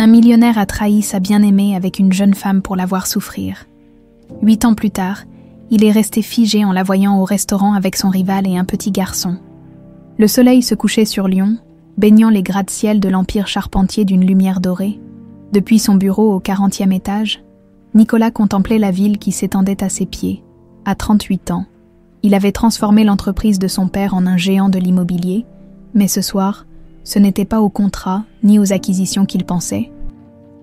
Un millionnaire a trahi sa bien-aimée avec une jeune femme pour la voir souffrir. 8 ans plus tard, il est resté figé en la voyant au restaurant avec son rival et un petit garçon. Le soleil se couchait sur Lyon, baignant les gratte-ciel de l'empire charpentier d'une lumière dorée. Depuis son bureau au 40e étage, Nicolas contemplait la ville qui s'étendait à ses pieds. À 38 ans, il avait transformé l'entreprise de son père en un géant de l'immobilier, mais ce soir, ce n'était pas aux contrats ni aux acquisitions qu'il pensait.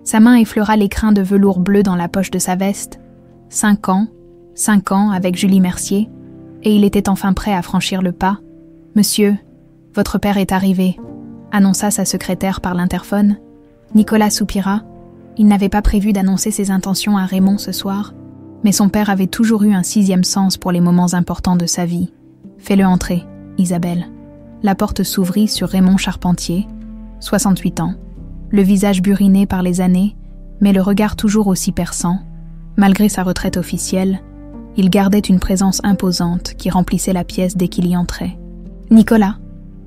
Sa main effleura l'écrin de velours bleu dans la poche de sa veste. 5 ans avec Julie Mercier, et il était enfin prêt à franchir le pas. « Monsieur, votre père est arrivé », annonça sa secrétaire par l'interphone. Nicolas soupira. Il n'avait pas prévu d'annoncer ses intentions à Raymond ce soir, mais son père avait toujours eu un 6e sens pour les moments importants de sa vie. « Fais-le entrer, Isabelle. » La porte s'ouvrit sur Raymond Charpentier, 68 ans, le visage buriné par les années, mais le regard toujours aussi perçant. Malgré sa retraite officielle, il gardait une présence imposante qui remplissait la pièce dès qu'il y entrait. « Nicolas »,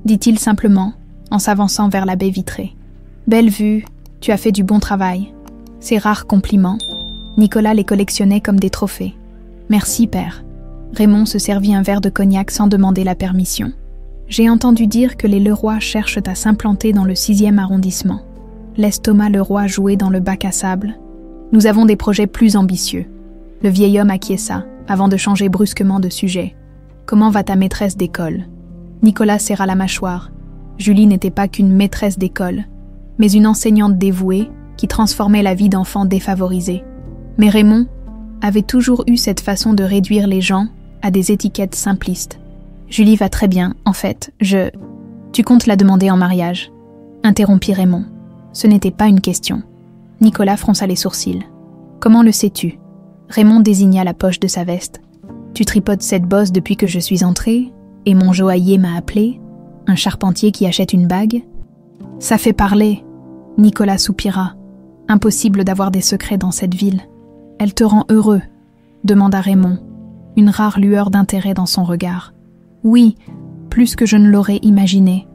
dit-il simplement, en s'avançant vers la baie vitrée. « Belle vue, tu as fait du bon travail. » Ces rares compliments, Nicolas les collectionnait comme des trophées. « Merci, père. » Raymond se servit un verre de cognac sans demander la permission. « J'ai entendu dire que les Leroy cherchent à s'implanter dans le 6e arrondissement. Laisse Thomas Leroy jouer dans le bac à sable. Nous avons des projets plus ambitieux. » Le vieil homme acquiesça, avant de changer brusquement de sujet. « Comment va ta maîtresse d'école ?» Nicolas serra la mâchoire. Julie n'était pas qu'une maîtresse d'école, mais une enseignante dévouée qui transformait la vie d'enfants défavorisés. Mais Raymond avait toujours eu cette façon de réduire les gens à des étiquettes simplistes. « Julie va très bien, en fait, Tu comptes la demander en mariage ?» interrompit Raymond. Ce n'était pas une question. Nicolas fronça les sourcils. « Comment le sais-tu » Raymond désigna la poche de sa veste. « Tu tripotes cette bosse depuis que je suis entré, et mon joaillier m'a appelé, un charpentier qui achète une bague. » « Ça fait parler. » Nicolas soupira. « Impossible d'avoir des secrets dans cette ville. »« Elle te rend heureux ?» demanda Raymond, une rare lueur d'intérêt dans son regard. « Oui, plus que je ne l'aurais imaginé. »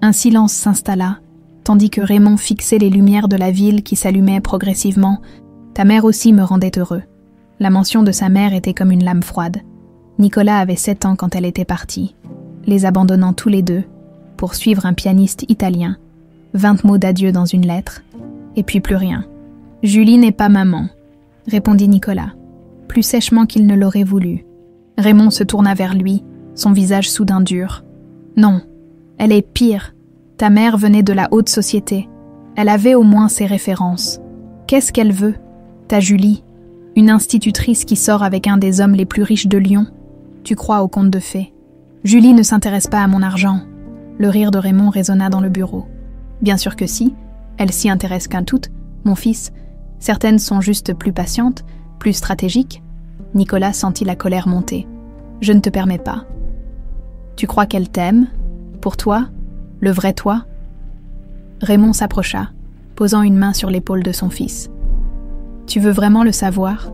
Un silence s'installa, tandis que Raymond fixait les lumières de la ville qui s'allumaient progressivement. « Ta mère aussi me rendait heureux. » La mention de sa mère était comme une lame froide. Nicolas avait 7 ans quand elle était partie, les abandonnant tous les deux pour suivre un pianiste italien. 20 mots d'adieu dans une lettre, et puis plus rien. « Julie n'est pas maman », répondit Nicolas, plus sèchement qu'il ne l'aurait voulu. Raymond se tourna vers lui, son visage soudain dur. « Non, elle est pire. Ta mère venait de la haute société. Elle avait au moins ses références. Qu'est-ce qu'elle veut, ta Julie? Une institutrice qui sort avec un des hommes les plus riches de Lyon? Tu crois aux contes de fées? Julie ne s'intéresse pas à mon argent. » Le rire de Raymond résonna dans le bureau. « Bien sûr que si, elle s'y intéresse qu'un tout, mon fils. Certaines sont juste plus patientes, plus stratégiques. » Nicolas sentit la colère monter. « Je ne te permets pas. » « Tu crois qu'elle t'aime? Pour toi? Le vrai toi ?» Raymond s'approcha, posant une main sur l'épaule de son fils. « Tu veux vraiment le savoir ?»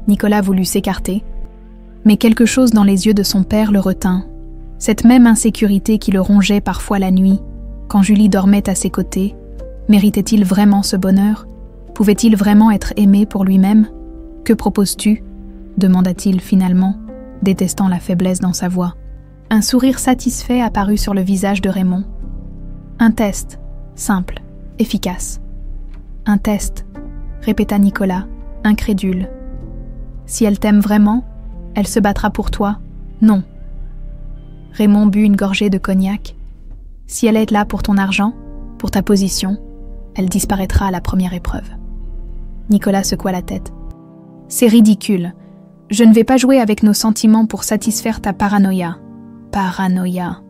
Nicolas voulut s'écarter, mais quelque chose dans les yeux de son père le retint. Cette même insécurité qui le rongeait parfois la nuit, quand Julie dormait à ses côtés, méritait-il vraiment ce bonheur? Pouvait-il vraiment être aimé pour lui-même? « Que proposes-tu » demanda-t-il finalement, détestant la faiblesse dans sa voix. Un sourire satisfait apparut sur le visage de Raymond. « Un test, simple, efficace. »« Un test » répéta Nicolas, incrédule. « Si elle t'aime vraiment, elle se battra pour toi. Non. » Raymond but une gorgée de cognac. « Si elle est là pour ton argent, pour ta position, elle disparaîtra à la première épreuve. » Nicolas secoua la tête. « C'est ridicule. Je ne vais pas jouer avec nos sentiments pour satisfaire ta paranoïa. » Paranoïa.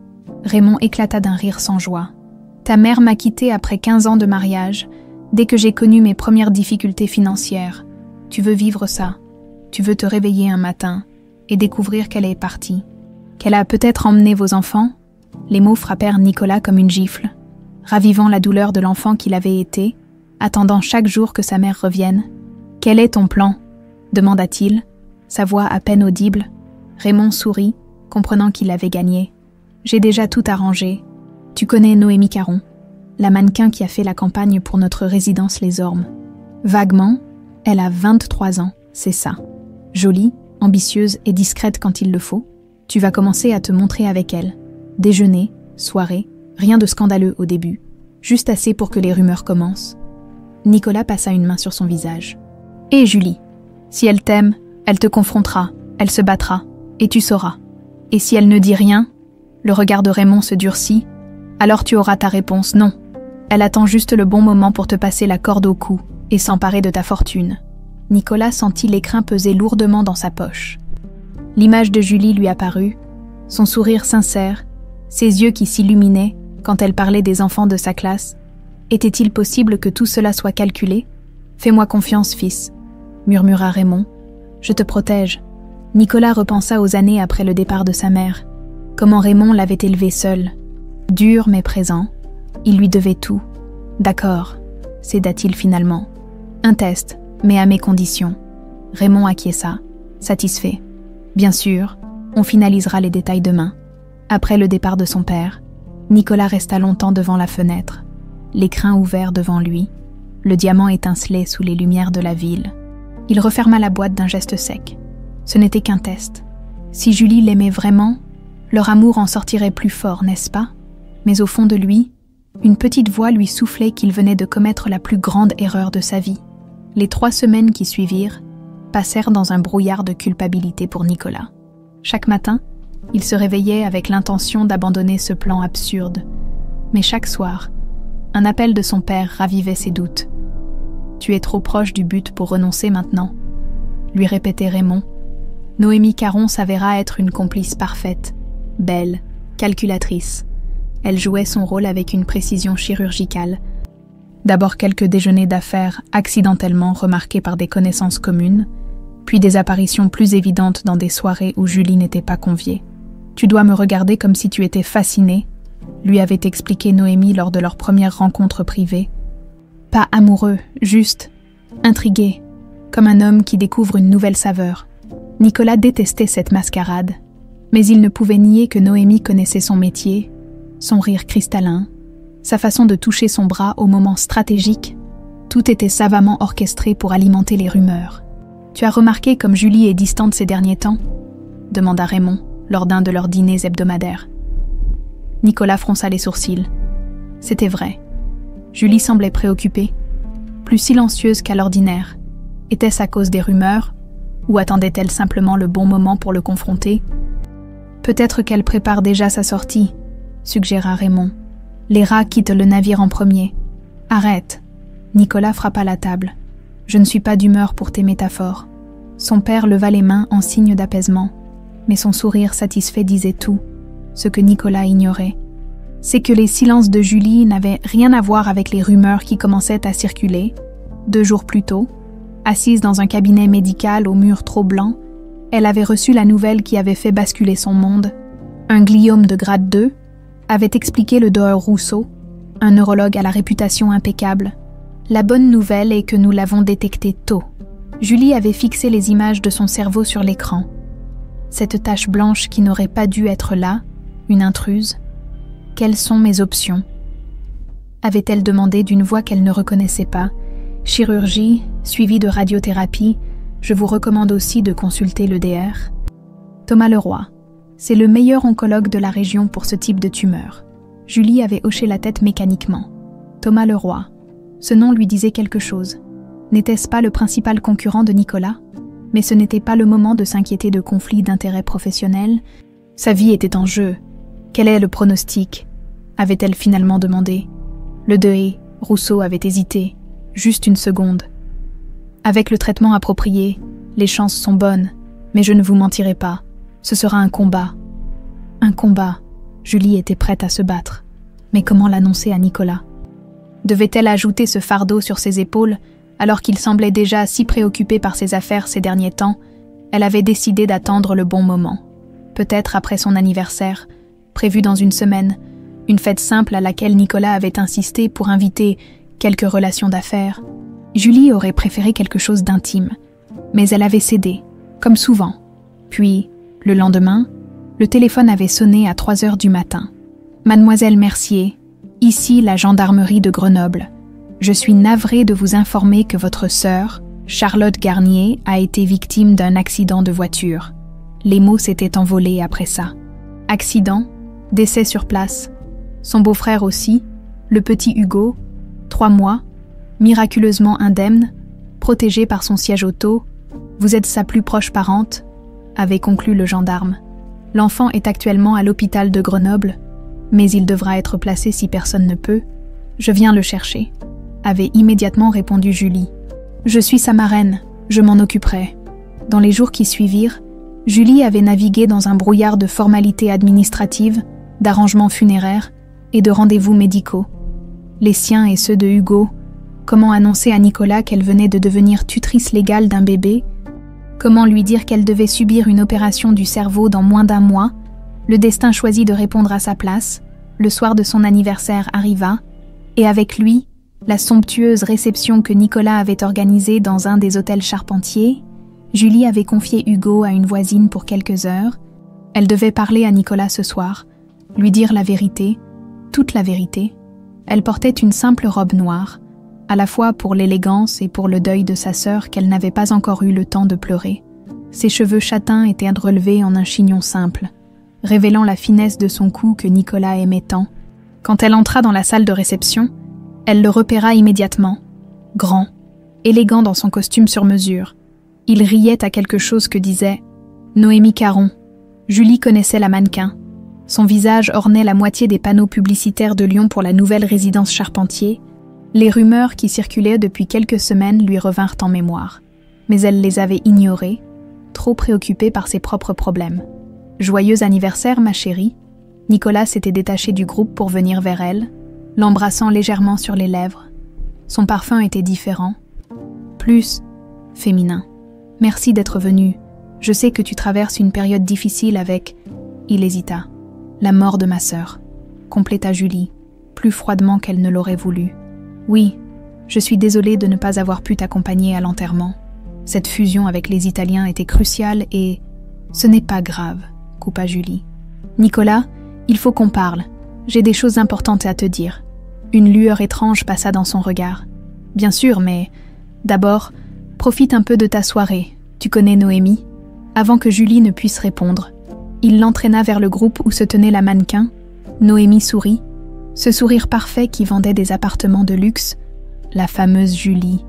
Raymond éclata d'un rire sans joie. « Ta mère m'a quitté après 15 ans de mariage, dès que j'ai connu mes premières difficultés financières. Tu veux vivre ça. Tu veux te réveiller un matin et découvrir qu'elle est partie. Qu'elle a peut-être emmené vos enfants ?» Les mots frappèrent Nicolas comme une gifle, ravivant la douleur de l'enfant qu'il avait été, attendant chaque jour que sa mère revienne. « Quel est ton plan ?» demanda-t-il, sa voix à peine audible. Raymond sourit, comprenant qu'il avait gagné. « J'ai déjà tout arrangé. Tu connais Noémie Caron, la mannequin qui a fait la campagne pour notre résidence Les Ormes. Vaguement, elle a 23 ans, c'est ça. Jolie, ambitieuse et discrète quand il le faut. Tu vas commencer à te montrer avec elle. Déjeuner, soirée, rien de scandaleux au début. Juste assez pour que les rumeurs commencent. Nicolas passa une main sur son visage. Et Julie, si elle t'aime, elle te confrontera, elle se battra, et tu sauras. Et si elle ne dit rien, le regard de Raymond se durcit, alors tu auras ta réponse non. Elle attend juste le bon moment pour te passer la corde au cou et s'emparer de ta fortune. Nicolas sentit l'écrin peser lourdement dans sa poche. L'image de Julie lui apparut, son sourire sincère, ses yeux qui s'illuminaient quand elle parlait des enfants de sa classe. Était-il possible que tout cela soit calculé ? Fais-moi confiance, fils, murmura Raymond. Je te protège. Nicolas repensa aux années après le départ de sa mère. Comment Raymond l'avait élevé seul. Dur mais présent. Il lui devait tout. D'accord, céda-t-il finalement. Un test, mais à mes conditions. Raymond acquiesça, satisfait. Bien sûr, on finalisera les détails demain. Après le départ de son père, Nicolas resta longtemps devant la fenêtre, l'écrin ouvert devant lui, le diamant étincelait sous les lumières de la ville. Il referma la boîte d'un geste sec. Ce n'était qu'un test. Si Julie l'aimait vraiment, leur amour en sortirait plus fort, n'est-ce pas ? Mais au fond de lui, une petite voix lui soufflait qu'il venait de commettre la plus grande erreur de sa vie. Les 3 semaines qui suivirent passèrent dans un brouillard de culpabilité pour Nicolas. Chaque matin, il se réveillait avec l'intention d'abandonner ce plan absurde. Mais chaque soir, un appel de son père ravivait ses doutes. « Tu es trop proche du but pour renoncer maintenant », lui répétait Raymond. Noémie Caron s'avéra être une complice parfaite, belle, calculatrice. Elle jouait son rôle avec une précision chirurgicale. D'abord quelques déjeuners d'affaires accidentellement remarqués par des connaissances communes, puis des apparitions plus évidentes dans des soirées où Julie n'était pas conviée. « Tu dois me regarder comme si tu étais fasciné », lui avait expliqué Noémie lors de leur première rencontre privée. Pas amoureux, juste intrigué, comme un homme qui découvre une nouvelle saveur. Nicolas détestait cette mascarade, mais il ne pouvait nier que Noémie connaissait son métier, son rire cristallin, sa façon de toucher son bras au moment stratégique. Tout était savamment orchestré pour alimenter les rumeurs. « Tu as remarqué comme Julie est distante ces derniers temps ?» demanda Raymond lors d'un de leurs dîners hebdomadaires. Nicolas fronça les sourcils. C'était vrai. Julie semblait préoccupée, plus silencieuse qu'à l'ordinaire. Était-ce à cause des rumeurs, ou attendait-elle simplement le bon moment pour le confronter ? Peut-être qu'elle prépare déjà sa sortie, suggéra Raymond. Les rats quittent le navire en premier. Arrête. Nicolas frappa la table. Je ne suis pas d'humeur pour tes métaphores. Son père leva les mains en signe d'apaisement, mais son sourire satisfait disait tout. Ce que Nicolas ignorait, c'est que les silences de Julie n'avaient rien à voir avec les rumeurs qui commençaient à circuler. 2 jours plus tôt, assise dans un cabinet médical aux murs trop blancs, elle avait reçu la nouvelle qui avait fait basculer son monde. Un gliome de grade 2 avait expliqué le docteur Rousseau, un neurologue à la réputation impeccable. La bonne nouvelle est que nous l'avons détecté tôt. Julie avait fixé les images de son cerveau sur l'écran. Cette tache blanche qui n'aurait pas dû être là, une intruse. Quelles sont mes options ? Avait-elle demandé d'une voix qu'elle ne reconnaissait pas. Chirurgie, suivie de radiothérapie, je vous recommande aussi de consulter l'EDR. Thomas Leroy, c'est le meilleur oncologue de la région pour ce type de tumeur. Julie avait hoché la tête mécaniquement. Thomas Leroy, ce nom lui disait quelque chose. N'était-ce pas le principal concurrent de Nicolas ? Mais ce n'était pas le moment de s'inquiéter de conflits d'intérêts professionnels. Sa vie était en jeu. Quel est le pronostic ? Avait-elle finalement demandé. Le deuil, Rousseau avait hésité. Juste une seconde. Avec le traitement approprié, les chances sont bonnes, mais je ne vous mentirai pas. Ce sera un combat. Un combat. Julie était prête à se battre. Mais comment l'annoncer à Nicolas ? Devait-elle ajouter ce fardeau sur ses épaules, alors qu'il semblait déjà si préoccupé par ses affaires ces derniers temps? Elle avait décidé d'attendre le bon moment. Peut-être après son anniversaire, prévu dans une semaine, une fête simple à laquelle Nicolas avait insisté pour inviter quelques relations d'affaires. Julie aurait préféré quelque chose d'intime, mais elle avait cédé, comme souvent. Puis, le lendemain, le téléphone avait sonné à 3 heures du matin. « Mademoiselle Mercier, Ici la gendarmerie de Grenoble. Je suis navrée de vous informer que votre sœur, Charlotte Garnier, a été victime d'un accident de voiture. Les mots s'étaient envolés après ça. Accident, décès sur place. Son beau-frère aussi, le petit Hugo, 3 mois, miraculeusement indemne, protégé par son siège auto. Vous êtes sa plus proche parente, avait conclu le gendarme. L'enfant est actuellement à l'hôpital de Grenoble, mais il devra être placé si personne ne peut. Je viens le chercher, avait immédiatement répondu Julie. Je suis sa marraine, je m'en occuperai. Dans les jours qui suivirent, Julie avait navigué dans un brouillard de formalités administratives, d'arrangements funéraires et de rendez-vous médicaux. Les siens et ceux de Hugo. Comment annoncer à Nicolas qu'elle venait de devenir tutrice légale d'un bébé? Comment lui dire qu'elle devait subir une opération du cerveau dans moins d'1 mois? Le destin choisit de répondre à sa place. Le soir de son anniversaire arriva, et avec lui, la somptueuse réception que Nicolas avait organisée dans un des hôtels Charpentier. Julie avait confié Hugo à une voisine pour quelques heures. Elle devait parler à Nicolas ce soir, lui dire la vérité, toute la vérité. Elle portait une simple robe noire, à la fois pour l'élégance et pour le deuil de sa sœur qu'elle n'avait pas encore eu le temps de pleurer. Ses cheveux châtains étaient relevés en un chignon simple, révélant la finesse de son cou que Nicolas aimait tant. Quand elle entra dans la salle de réception, elle le repéra immédiatement, grand, élégant dans son costume sur mesure. Il riait à quelque chose que disait Noémie Caron. Julie connaissait la mannequin. Son visage ornait la moitié des panneaux publicitaires de Lyon pour la nouvelle résidence Charpentier. Les rumeurs qui circulaient depuis quelques semaines lui revinrent en mémoire, mais elle les avait ignorées, trop préoccupée par ses propres problèmes. Joyeux anniversaire, ma chérie. Nicolas s'était détaché du groupe pour venir vers elle, l'embrassant légèrement sur les lèvres. Son parfum était différent, plus féminin. Merci d'être venu. Je sais que tu traverses une période difficile avec... Il hésita. La mort de ma sœur, compléta Julie, plus froidement qu'elle ne l'aurait voulu. Oui, je suis désolée de ne pas avoir pu t'accompagner à l'enterrement. Cette fusion avec les Italiens était cruciale et... Ce n'est pas grave, coupa Julie. Nicolas, il faut qu'on parle. J'ai des choses importantes à te dire. Une lueur étrange passa dans son regard. Bien sûr, mais... D'abord, profite un peu de ta soirée. Tu connais Noémie? Avant que Julie ne puisse répondre, il l'entraîna vers le groupe où se tenait la mannequin. Noémie sourit. Ce sourire parfait qui vendait des appartements de luxe. La fameuse Julie.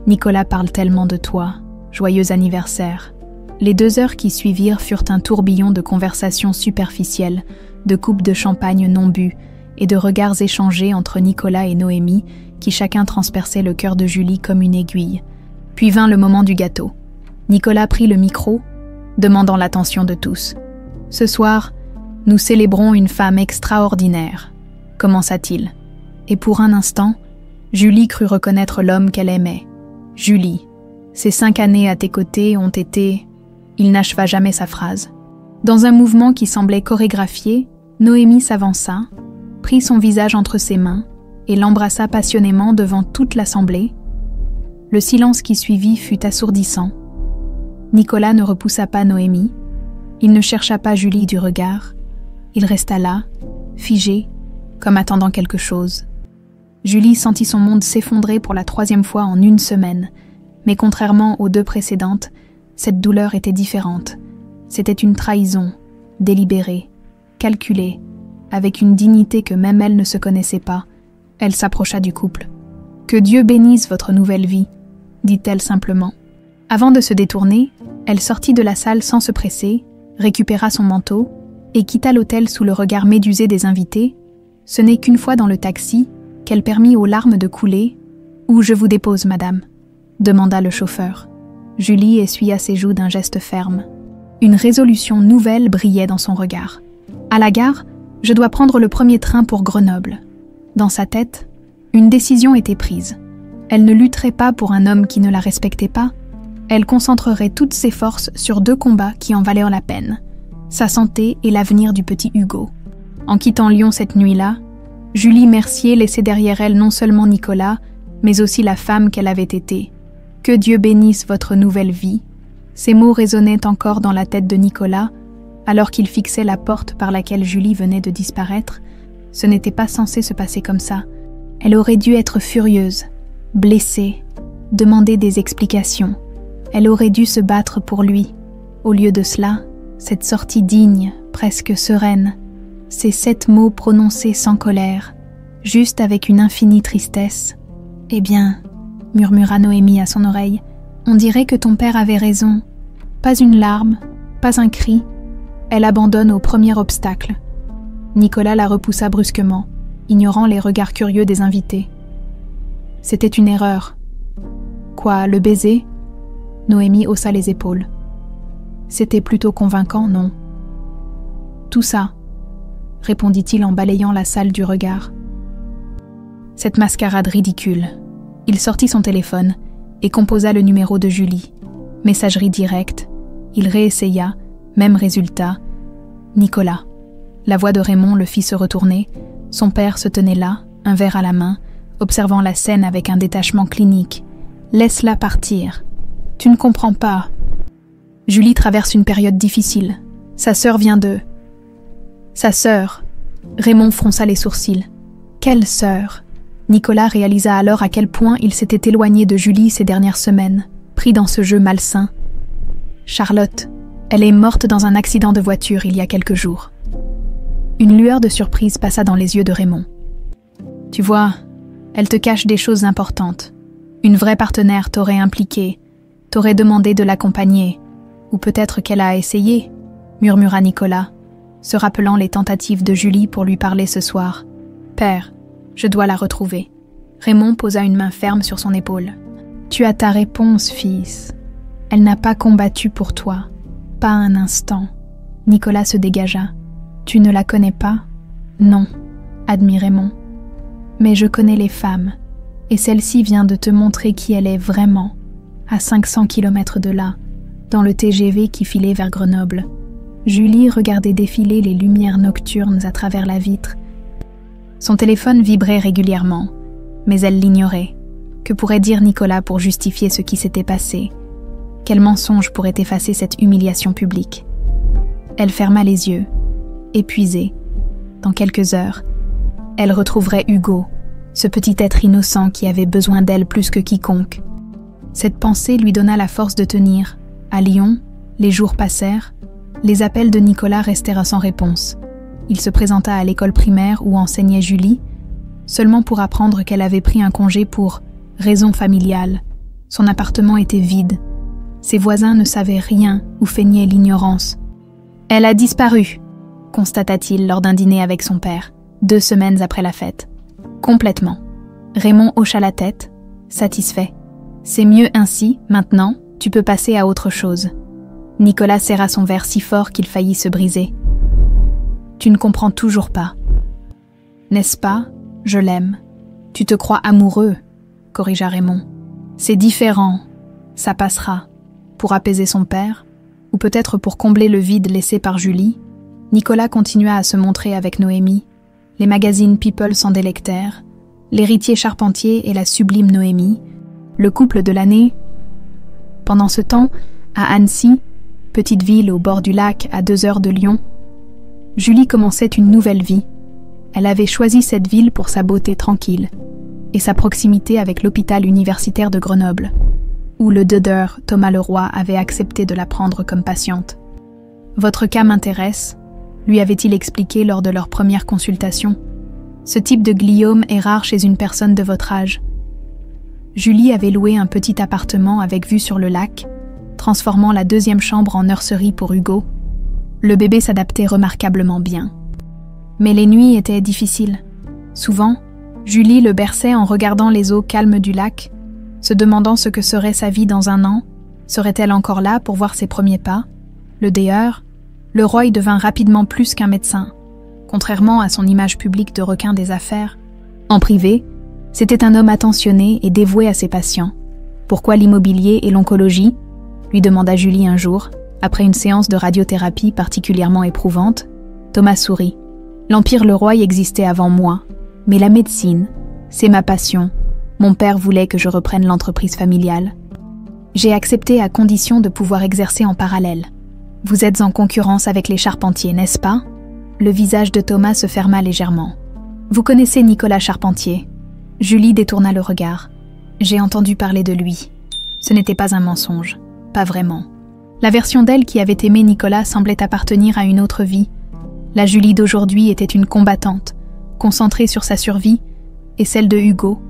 Nicolas parle tellement de toi. Joyeux anniversaire. Les 2 heures qui suivirent furent un tourbillon de conversations superficielles, de coupes de champagne non bues et de regards échangés entre Nicolas et Noémie qui chacun transperçait le cœur de Julie comme une aiguille. Puis vint le moment du gâteau. Nicolas prit le micro, demandant l'attention de tous. « Ce soir, nous célébrons une femme extraordinaire », commença-t-il. Et pour un instant, Julie crut reconnaître l'homme qu'elle aimait. Julie, ces 5 années à tes côtés ont été... Il n'acheva jamais sa phrase. Dans un mouvement qui semblait chorégraphié, Noémie s'avança, prit son visage entre ses mains et l'embrassa passionnément devant toute l'assemblée. Le silence qui suivit fut assourdissant. Nicolas ne repoussa pas Noémie. Il ne chercha pas Julie du regard. Il resta là, figé, comme attendant quelque chose. Julie sentit son monde s'effondrer pour la 3e fois en 1 semaine, mais contrairement aux 2 précédentes, cette douleur était différente. C'était une trahison, délibérée, calculée, avec une dignité que même elle ne se connaissait pas. Elle s'approcha du couple. « Que Dieu bénisse votre nouvelle vie », dit-elle simplement. Avant de se détourner, elle sortit de la salle sans se presser, récupéra son manteau et quitta l'hôtel sous le regard médusé des invités. Ce n'est qu'une fois dans le taxi qu'elle permit aux larmes de couler. « Où je vous dépose, madame ?» demanda le chauffeur. Julie essuya ses joues d'un geste ferme. Une résolution nouvelle brillait dans son regard. À la gare, je dois prendre le premier train pour Grenoble. Dans sa tête, une décision était prise. Elle ne lutterait pas pour un homme qui ne la respectait pas. Elle concentrerait toutes ses forces sur 2 combats qui en valaient la peine, sa santé et l'avenir du petit Hugo. En quittant Lyon cette nuit-là, Julie Mercier laissait derrière elle non seulement Nicolas, mais aussi la femme qu'elle avait été. « Que Dieu bénisse votre nouvelle vie ». Ces mots résonnaient encore dans la tête de Nicolas, alors qu'il fixait la porte par laquelle Julie venait de disparaître. Ce n'était pas censé se passer comme ça. Elle aurait dû être furieuse, blessée, demander des explications. Elle aurait dû se battre pour lui. Au lieu de cela, cette sortie digne, presque sereine, ces 7 mots prononcés sans colère, juste avec une infinie tristesse. « Eh bien, » murmura Noémie à son oreille, « on dirait que ton père avait raison. Pas une larme, pas un cri. » Elle abandonne au premier obstacle. Nicolas la repoussa brusquement, ignorant les regards curieux des invités. C'était une erreur. Quoi, le baiser ? Noémie haussa les épaules. C'était plutôt convaincant, non ? Tout ça, répondit-il en balayant la salle du regard. Cette mascarade ridicule. Il sortit son téléphone et composa le numéro de Julie. Messagerie directe. Il réessaya, même résultat. Nicolas. La voix de Raymond le fit se retourner. Son père se tenait là, un verre à la main, observant la scène avec un détachement clinique. « Laisse-la partir. Tu ne comprends pas. » Julie traverse une période difficile. Sa sœur vient de... Sa sœur. Raymond fronça les sourcils. Quelle sœur ? Nicolas réalisa alors à quel point il s'était éloigné de Julie ces dernières semaines, pris dans ce jeu malsain. Charlotte. Elle est morte dans un accident de voiture il y a quelques jours. Une lueur de surprise passa dans les yeux de Raymond. Tu vois, elle te cache des choses importantes. Une vraie partenaire t'aurait impliqué, t'aurait demandé de l'accompagner, ou peut-être qu'elle a essayé, murmura Nicolas, se rappelant les tentatives de Julie pour lui parler ce soir. Père, je dois la retrouver. Raymond posa une main ferme sur son épaule. Tu as ta réponse, fils. Elle n'a pas combattu pour toi. Pas un instant. Nicolas se dégagea. Tu ne la connais pas ? Non, admit Raymond. Mais je connais les femmes, et celle-ci vient de te montrer qui elle est vraiment, à 500 km de là, dans le TGV qui filait vers Grenoble. Julie regardait défiler les lumières nocturnes à travers la vitre. Son téléphone vibrait régulièrement, mais elle l'ignorait. Que pourrait dire Nicolas pour justifier ce qui s'était passé ? Quel mensonge pourrait effacer cette humiliation publique ? Elle ferma les yeux, épuisée. Dans quelques heures, elle retrouverait Hugo, ce petit être innocent qui avait besoin d'elle plus que quiconque. Cette pensée lui donna la force de tenir. À Lyon, les jours passèrent, les appels de Nicolas restèrent sans réponse. Il se présenta à l'école primaire où enseignait Julie, seulement pour apprendre qu'elle avait pris un congé pour raison familiale. Son appartement était vide. Ses voisins ne savaient rien ou feignaient l'ignorance. « Elle a disparu », constata-t-il lors d'un dîner avec son père, 2 semaines après la fête. Complètement. Raymond hocha la tête, satisfait. « C'est mieux ainsi, maintenant, tu peux passer à autre chose. » Nicolas serra son verre si fort qu'il faillit se briser. « Tu ne comprends toujours pas. »« N'est-ce pas ? Je l'aime. »« Tu te crois amoureux » corrigea Raymond. « C'est différent. Ça passera. » Pour apaiser son père, ou peut-être pour combler le vide laissé par Julie, Nicolas continua à se montrer avec Noémie. Les magazines People s'en délectèrent, l'héritier charpentier et la sublime Noémie, le couple de l'année. Pendant ce temps, à Annecy, petite ville au bord du lac à 2 heures de Lyon, Julie commençait une nouvelle vie. Elle avait choisi cette ville pour sa beauté tranquille et sa proximité avec l'hôpital universitaire de Grenoble, où le docteur Thomas Leroy avait accepté de la prendre comme patiente. « Votre cas m'intéresse », lui avait-il expliqué lors de leur première consultation. « Ce type de gliome est rare chez une personne de votre âge. » Julie avait loué un petit appartement avec vue sur le lac, transformant la 2e chambre en nurserie pour Hugo. Le bébé s'adaptait remarquablement bien. Mais les nuits étaient difficiles. Souvent, Julie le berçait en regardant les eaux calmes du lac, se demandant ce que serait sa vie dans 1 an. Serait-elle encore là pour voir ses premiers pas ? Le Deheur, Leroy devint rapidement plus qu'un médecin. Contrairement à son image publique de requin des affaires, en privé, c'était un homme attentionné et dévoué à ses patients. « Pourquoi l'immobilier et l'oncologie ?» lui demanda Julie un jour, après une séance de radiothérapie particulièrement éprouvante. Thomas sourit. « L'Empire Leroy existait avant moi, mais la médecine, c'est ma passion. Mon père voulait que je reprenne l'entreprise familiale. J'ai accepté à condition de pouvoir exercer en parallèle. Vous êtes en concurrence avec les charpentiers, n'est-ce pas ?» Le visage de Thomas se ferma légèrement. Vous connaissez Nicolas Charpentier. Julie détourna le regard. J'ai entendu parler de lui. Ce n'était pas un mensonge. Pas vraiment. La version d'elle qui avait aimé Nicolas semblait appartenir à une autre vie. La Julie d'aujourd'hui était une combattante, concentrée sur sa survie et celle de Hugo.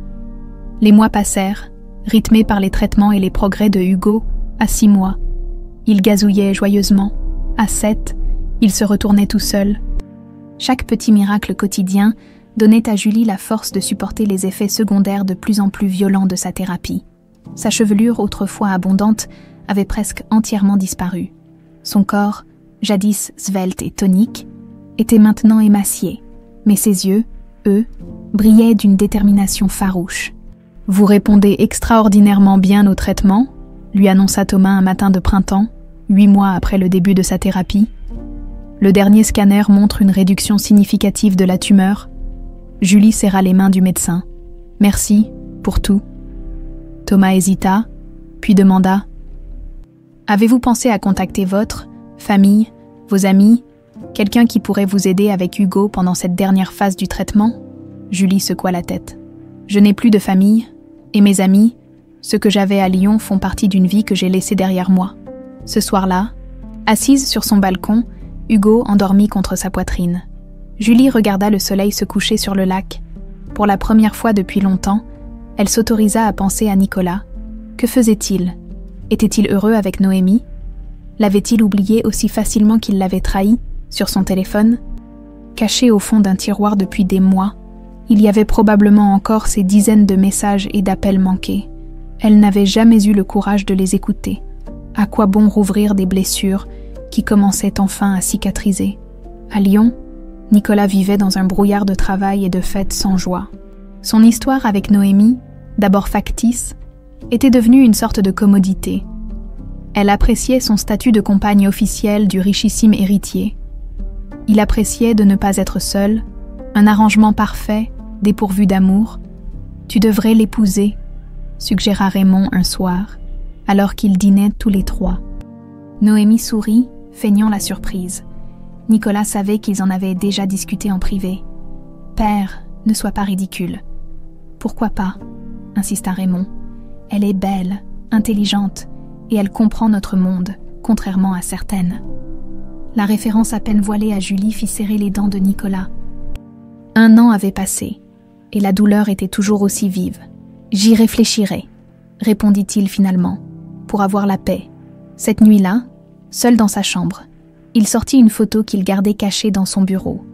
Les mois passèrent, rythmés par les traitements et les progrès de Hugo, à 6 mois. Il gazouillait joyeusement. À 7, il se retournait tout seul. Chaque petit miracle quotidien donnait à Julie la force de supporter les effets secondaires de plus en plus violents de sa thérapie. Sa chevelure, autrefois abondante, avait presque entièrement disparu. Son corps, jadis svelte et tonique, était maintenant émacié, mais ses yeux, eux, brillaient d'une détermination farouche. « Vous répondez extraordinairement bien au traitement », lui annonça Thomas un matin de printemps, 8 mois après le début de sa thérapie. Le dernier scanner montre une réduction significative de la tumeur. Julie serra les mains du médecin. « Merci pour tout. » Thomas hésita, puis demanda « Avez-vous pensé à contacter votre famille, vos amis, quelqu'un qui pourrait vous aider avec Hugo pendant cette dernière phase du traitement ?» Julie secoua la tête. « Je n'ai plus de famille, et mes amis, ceux que j'avais à Lyon, font partie d'une vie que j'ai laissée derrière moi. » Ce soir-là, assise sur son balcon, Hugo endormit contre sa poitrine. Julie regarda le soleil se coucher sur le lac. Pour la première fois depuis longtemps, elle s'autorisa à penser à Nicolas. Que faisait-il? Était-il heureux avec Noémie? L'avait-il oublié aussi facilement qu'il l'avait trahi, sur son téléphone? Caché au fond d'un tiroir depuis des mois, il y avait probablement encore ces dizaines de messages et d'appels manqués. Elle n'avait jamais eu le courage de les écouter. À quoi bon rouvrir des blessures qui commençaient enfin à cicatriser? À Lyon, Nicolas vivait dans un brouillard de travail et de fêtes sans joie. Son histoire avec Noémie, d'abord factice, était devenue une sorte de commodité. Elle appréciait son statut de compagne officielle du richissime héritier. Il appréciait de ne pas être seul, un arrangement parfait, dépourvu d'amour. « Tu devrais l'épouser », suggéra Raymond un soir, alors qu'ils dînaient tous les trois. Noémie sourit, feignant la surprise. Nicolas savait qu'ils en avaient déjà discuté en privé. « Père, ne sois pas ridicule. »« Pourquoi pas ?» insista Raymond. « Elle est belle, intelligente, et elle comprend notre monde, contrairement à certaines. » La référence à peine voilée à Julie fit serrer les dents de Nicolas. 1 an avait passé, et la douleur était toujours aussi vive. « J'y réfléchirai », répondit-il finalement, pour avoir la paix. Cette nuit-là, seul dans sa chambre, il sortit une photo qu'il gardait cachée dans son bureau.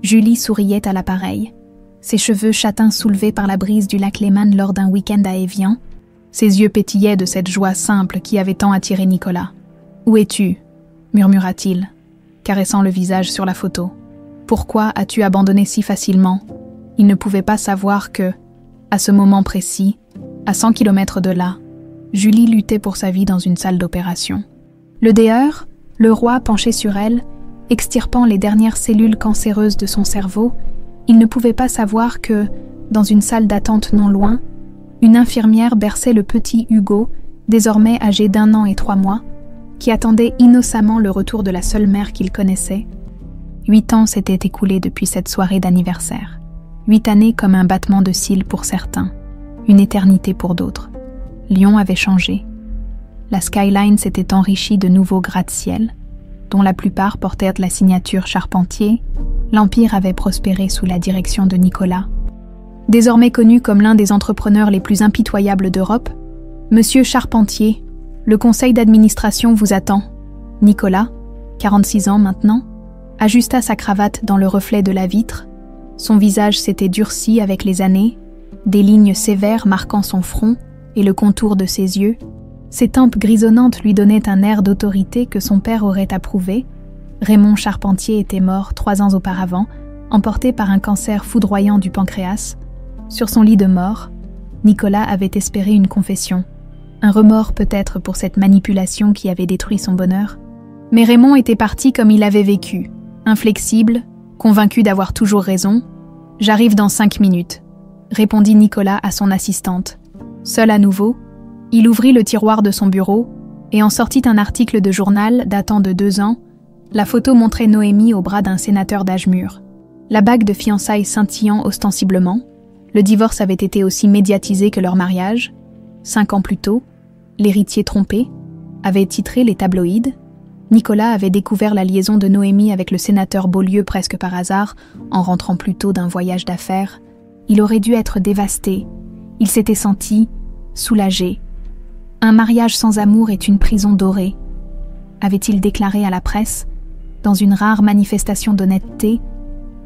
Julie souriait à l'appareil, ses cheveux châtains soulevés par la brise du lac Léman lors d'un week-end à Évian. Ses yeux pétillaient de cette joie simple qui avait tant attiré Nicolas. « Où es-tu » murmura-t-il, caressant le visage sur la photo. « Pourquoi as-tu abandonné si facilement ?» Il ne pouvait pas savoir que, à ce moment précis, à 100 km de là, Julie luttait pour sa vie dans une salle d'opération. Le dehors, le roi penché sur elle, extirpant les dernières cellules cancéreuses de son cerveau, il ne pouvait pas savoir que, dans une salle d'attente non loin, une infirmière berçait le petit Hugo, désormais âgé d'1 an et 3 mois, qui attendait innocemment le retour de la seule mère qu'il connaissait. 8 ans s'étaient écoulés depuis cette soirée d'anniversaire. 8 années comme un battement de cils pour certains, une éternité pour d'autres. Lyon avait changé. La skyline s'était enrichie de nouveaux gratte-ciel, dont la plupart portèrent la signature Charpentier. L'Empire avait prospéré sous la direction de Nicolas. Désormais connu comme l'un des entrepreneurs les plus impitoyables d'Europe, Monsieur Charpentier, le conseil d'administration vous attend. Nicolas, 46 ans maintenant, ajusta sa cravate dans le reflet de la vitre. Son visage s'était durci avec les années, des lignes sévères marquant son front et le contour de ses yeux. Ses tempes grisonnantes lui donnaient un air d'autorité que son père aurait approuvé. Raymond Charpentier était mort 3 ans auparavant, emporté par un cancer foudroyant du pancréas. Sur son lit de mort, Nicolas avait espéré une confession. Un remords peut-être pour cette manipulation qui avait détruit son bonheur. Mais Raymond était parti comme il avait vécu, inflexible, convaincu d'avoir toujours raison. « J'arrive dans 5 minutes », répondit Nicolas à son assistante. Seul à nouveau, il ouvrit le tiroir de son bureau et en sortit un article de journal datant de 2 ans. La photo montrait Noémie au bras d'un sénateur d'âge mûr. La bague de fiançailles scintillant ostensiblement, le divorce avait été aussi médiatisé que leur mariage. 5 ans plus tôt, l'héritier trompé avait titré les tabloïds. Nicolas avait découvert la liaison de Noémie avec le sénateur Beaulieu presque par hasard, en rentrant plus tôt d'un voyage d'affaires. Il aurait dû être dévasté. Il s'était senti soulagé. Un mariage sans amour est une prison dorée, avait-il déclaré à la presse. Dans une rare manifestation d'honnêteté,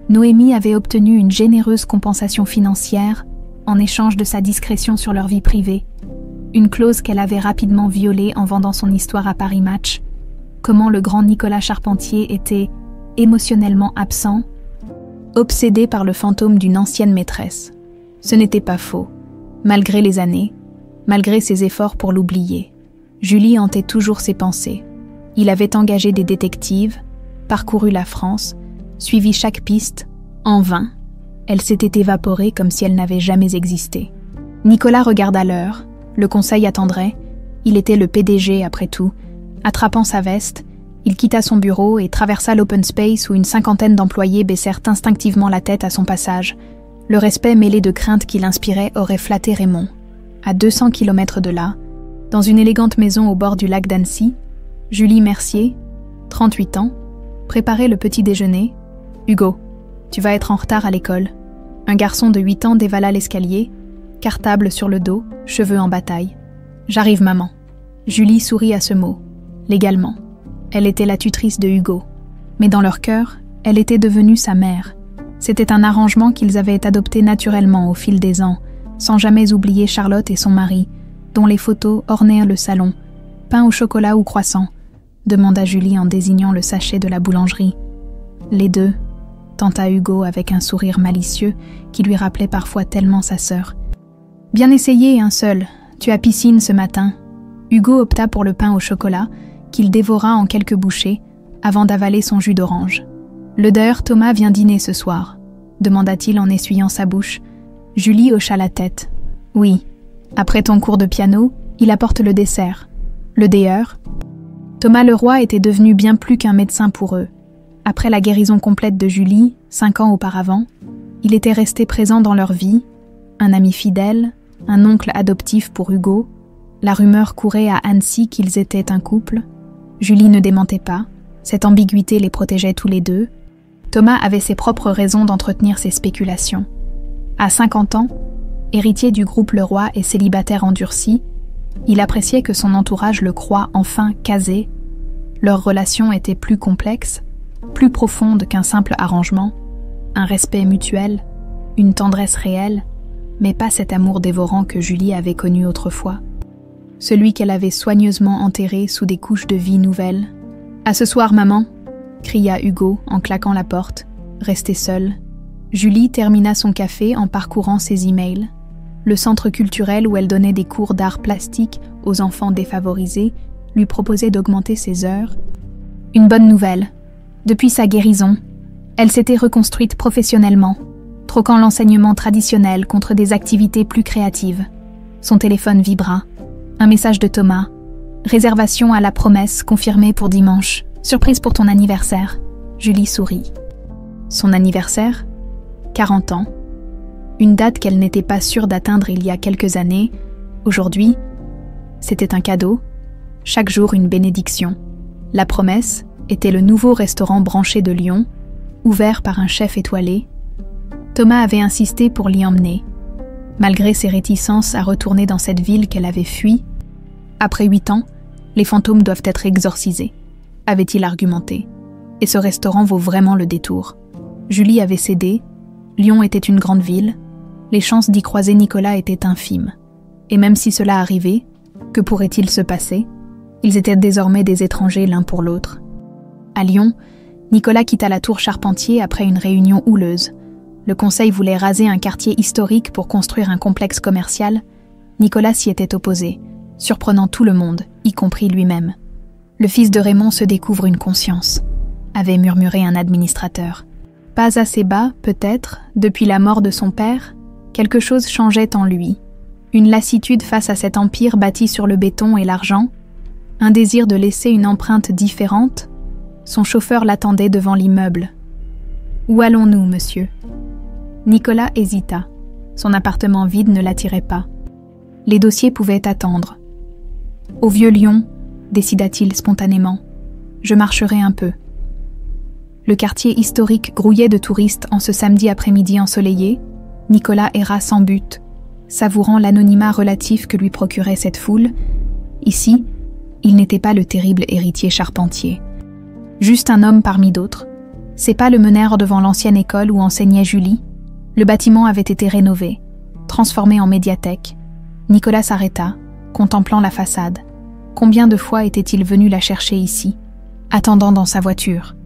Noémie avait obtenu une généreuse compensation financière en échange de sa discrétion sur leur vie privée, une clause qu'elle avait rapidement violée en vendant son histoire à Paris Match. Comment le grand Nicolas Charpentier était émotionnellement absent, obsédé par le fantôme d'une ancienne maîtresse. Ce n'était pas faux. Malgré les années, malgré ses efforts pour l'oublier, Julie hantait toujours ses pensées. Il avait engagé des détectives, parcouru la France, suivi chaque piste, en vain. Elle s'était évaporée comme si elle n'avait jamais existé. Nicolas regarda l'heure, le conseil attendrait, il était le PDG après tout. Attrapant sa veste, il quitta son bureau et traversa l'open space où une 50aine d'employés baissèrent instinctivement la tête à son passage. Le respect mêlé de crainte qu'il inspirait aurait flatté Raymond. À 200 km de là, dans une élégante maison au bord du lac d'Annecy, Julie Mercier, 38 ans, préparait le petit déjeuner. « Hugo, tu vas être en retard à l'école. » Un garçon de 8 ans dévala l'escalier, cartable sur le dos, cheveux en bataille. « J'arrive, maman. » Julie sourit à ce mot. Légalement, elle était la tutrice de Hugo. Mais dans leur cœur, elle était devenue sa mère. C'était un arrangement qu'ils avaient adopté naturellement au fil des ans, sans jamais oublier Charlotte et son mari, dont les photos ornèrent le salon. « Pain au chocolat ou croissant ?» demanda Julie en désignant le sachet de la boulangerie. « Les deux », tenta Hugo avec un sourire malicieux qui lui rappelait parfois tellement sa sœur. « Bien essayé, un seul. Tu as piscine ce matin. » Hugo opta pour le pain au chocolat, qu'il dévora en quelques bouchées, avant d'avaler son jus d'orange. « Le Deur Thomas vient dîner ce soir ?» demanda-t-il en essuyant sa bouche. Julie hocha la tête. « Oui. Après ton cours de piano, il apporte le dessert. Le Deur. » Thomas Leroy était devenu bien plus qu'un médecin pour eux. Après la guérison complète de Julie, 5 ans auparavant, il était resté présent dans leur vie, un ami fidèle, un oncle adoptif pour Hugo. La rumeur courait à Annecy qu'ils étaient un couple. Julie ne démentait pas, cette ambiguïté les protégeait tous les deux. Thomas avait ses propres raisons d'entretenir ces spéculations. À 50 ans, héritier du groupe Leroy et célibataire endurci, il appréciait que son entourage le croie enfin casé. Leur relation était plus complexe, plus profonde qu'un simple arrangement, un respect mutuel, une tendresse réelle, mais pas cet amour dévorant que Julie avait connu autrefois. Celui qu'elle avait soigneusement enterré sous des couches de vie nouvelles. « À ce soir, maman !» cria Hugo en claquant la porte, resté seul. Julie termina son café en parcourant ses emails. Le centre culturel où elle donnait des cours d'art plastique aux enfants défavorisés lui proposait d'augmenter ses heures. Une bonne nouvelle. Depuis sa guérison, elle s'était reconstruite professionnellement, troquant l'enseignement traditionnel contre des activités plus créatives. Son téléphone vibra. Un message de Thomas. Réservation à la Promesse confirmée pour dimanche. Surprise pour ton anniversaire. Julie sourit. Son anniversaire ? 40 ans. Une date qu'elle n'était pas sûre d'atteindre il y a quelques années. Aujourd'hui, c'était un cadeau. Chaque jour une bénédiction. La Promesse était le nouveau restaurant branché de Lyon, ouvert par un chef étoilé. Thomas avait insisté pour l'y emmener. Malgré ses réticences à retourner dans cette ville qu'elle avait fuie, après 8 ans, les fantômes doivent être exorcisés, avait-il argumenté. Et ce restaurant vaut vraiment le détour. Julie avait cédé, Lyon était une grande ville, les chances d'y croiser Nicolas étaient infimes. Et même si cela arrivait, que pourrait-il se passer ? Ils étaient désormais des étrangers l'un pour l'autre. À Lyon, Nicolas quitta la tour Charpentier après une réunion houleuse. Le conseil voulait raser un quartier historique pour construire un complexe commercial. Nicolas s'y était opposé, surprenant tout le monde, y compris lui-même. Le fils de Raymond se découvre une conscience, avait murmuré un administrateur. Pas assez bas, peut-être, depuis la mort de son père, quelque chose changeait en lui. Une lassitude face à cet empire bâti sur le béton et l'argent, un désir de laisser une empreinte différente. Son chauffeur l'attendait devant l'immeuble. « Où allons-nous, monsieur ? Nicolas hésita. Son appartement vide ne l'attirait pas. Les dossiers pouvaient attendre. Au Vieux Lyon, décida-t-il spontanément, je marcherai un peu. Le quartier historique grouillait de touristes en ce samedi après-midi ensoleillé. Nicolas erra sans but, savourant l'anonymat relatif que lui procurait cette foule. Ici, il n'était pas le terrible héritier Charpentier. Juste un homme parmi d'autres. Ses pas le menèrent devant l'ancienne école où enseignait Julie. Le bâtiment avait été rénové, transformé en médiathèque. Nicolas s'arrêta, contemplant la façade. Combien de fois était-il venu la chercher ici, attendant dans sa voiture,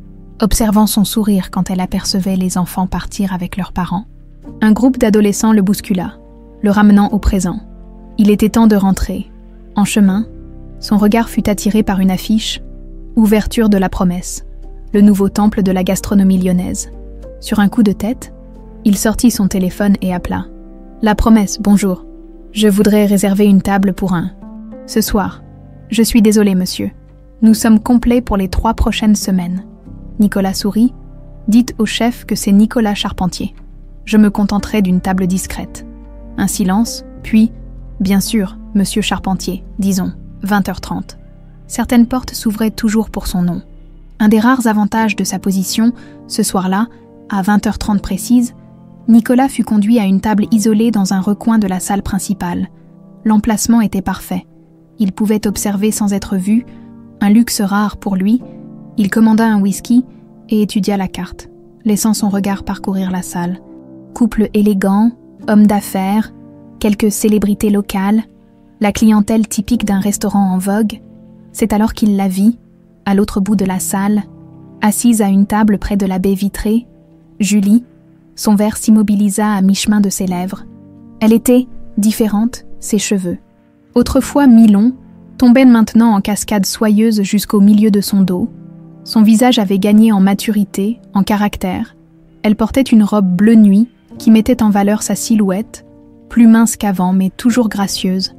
observant son sourire quand elle apercevait les enfants partir avec leurs parents. Un groupe d'adolescents le bouscula, le ramenant au présent. Il était temps de rentrer. En chemin, son regard fut attiré par une affiche « Ouverture de la promesse », le nouveau temple de la gastronomie lyonnaise. Sur un coup de tête, il sortit son téléphone et appela. « La promesse, bonjour. Je voudrais réserver une table pour un. Ce soir. Je suis désolé, monsieur. Nous sommes complets pour les 3 prochaines semaines. » Nicolas sourit. « Dites au chef que c'est Nicolas Charpentier. Je me contenterai d'une table discrète. » Un silence, puis « Bien sûr, monsieur Charpentier, disons, 20h30. » Certaines portes s'ouvraient toujours pour son nom. Un des rares avantages de sa position, ce soir-là, à 20h30 précise, Nicolas fut conduit à une table isolée dans un recoin de la salle principale. L'emplacement était parfait. Il pouvait observer sans être vu, un luxe rare pour lui. Il commanda un whisky et étudia la carte, laissant son regard parcourir la salle. Couple élégant, hommes d'affaires, quelques célébrités locales, la clientèle typique d'un restaurant en vogue. C'est alors qu'il la vit, à l'autre bout de la salle, assise à une table près de la baie vitrée, Julie. Son verre s'immobilisa à mi-chemin de ses lèvres. Elle était différente, ses cheveux. Autrefois mi-longs, tombaient maintenant en cascade soyeuse jusqu'au milieu de son dos. Son visage avait gagné en maturité, en caractère. Elle portait une robe bleu nuit qui mettait en valeur sa silhouette, plus mince qu'avant mais toujours gracieuse.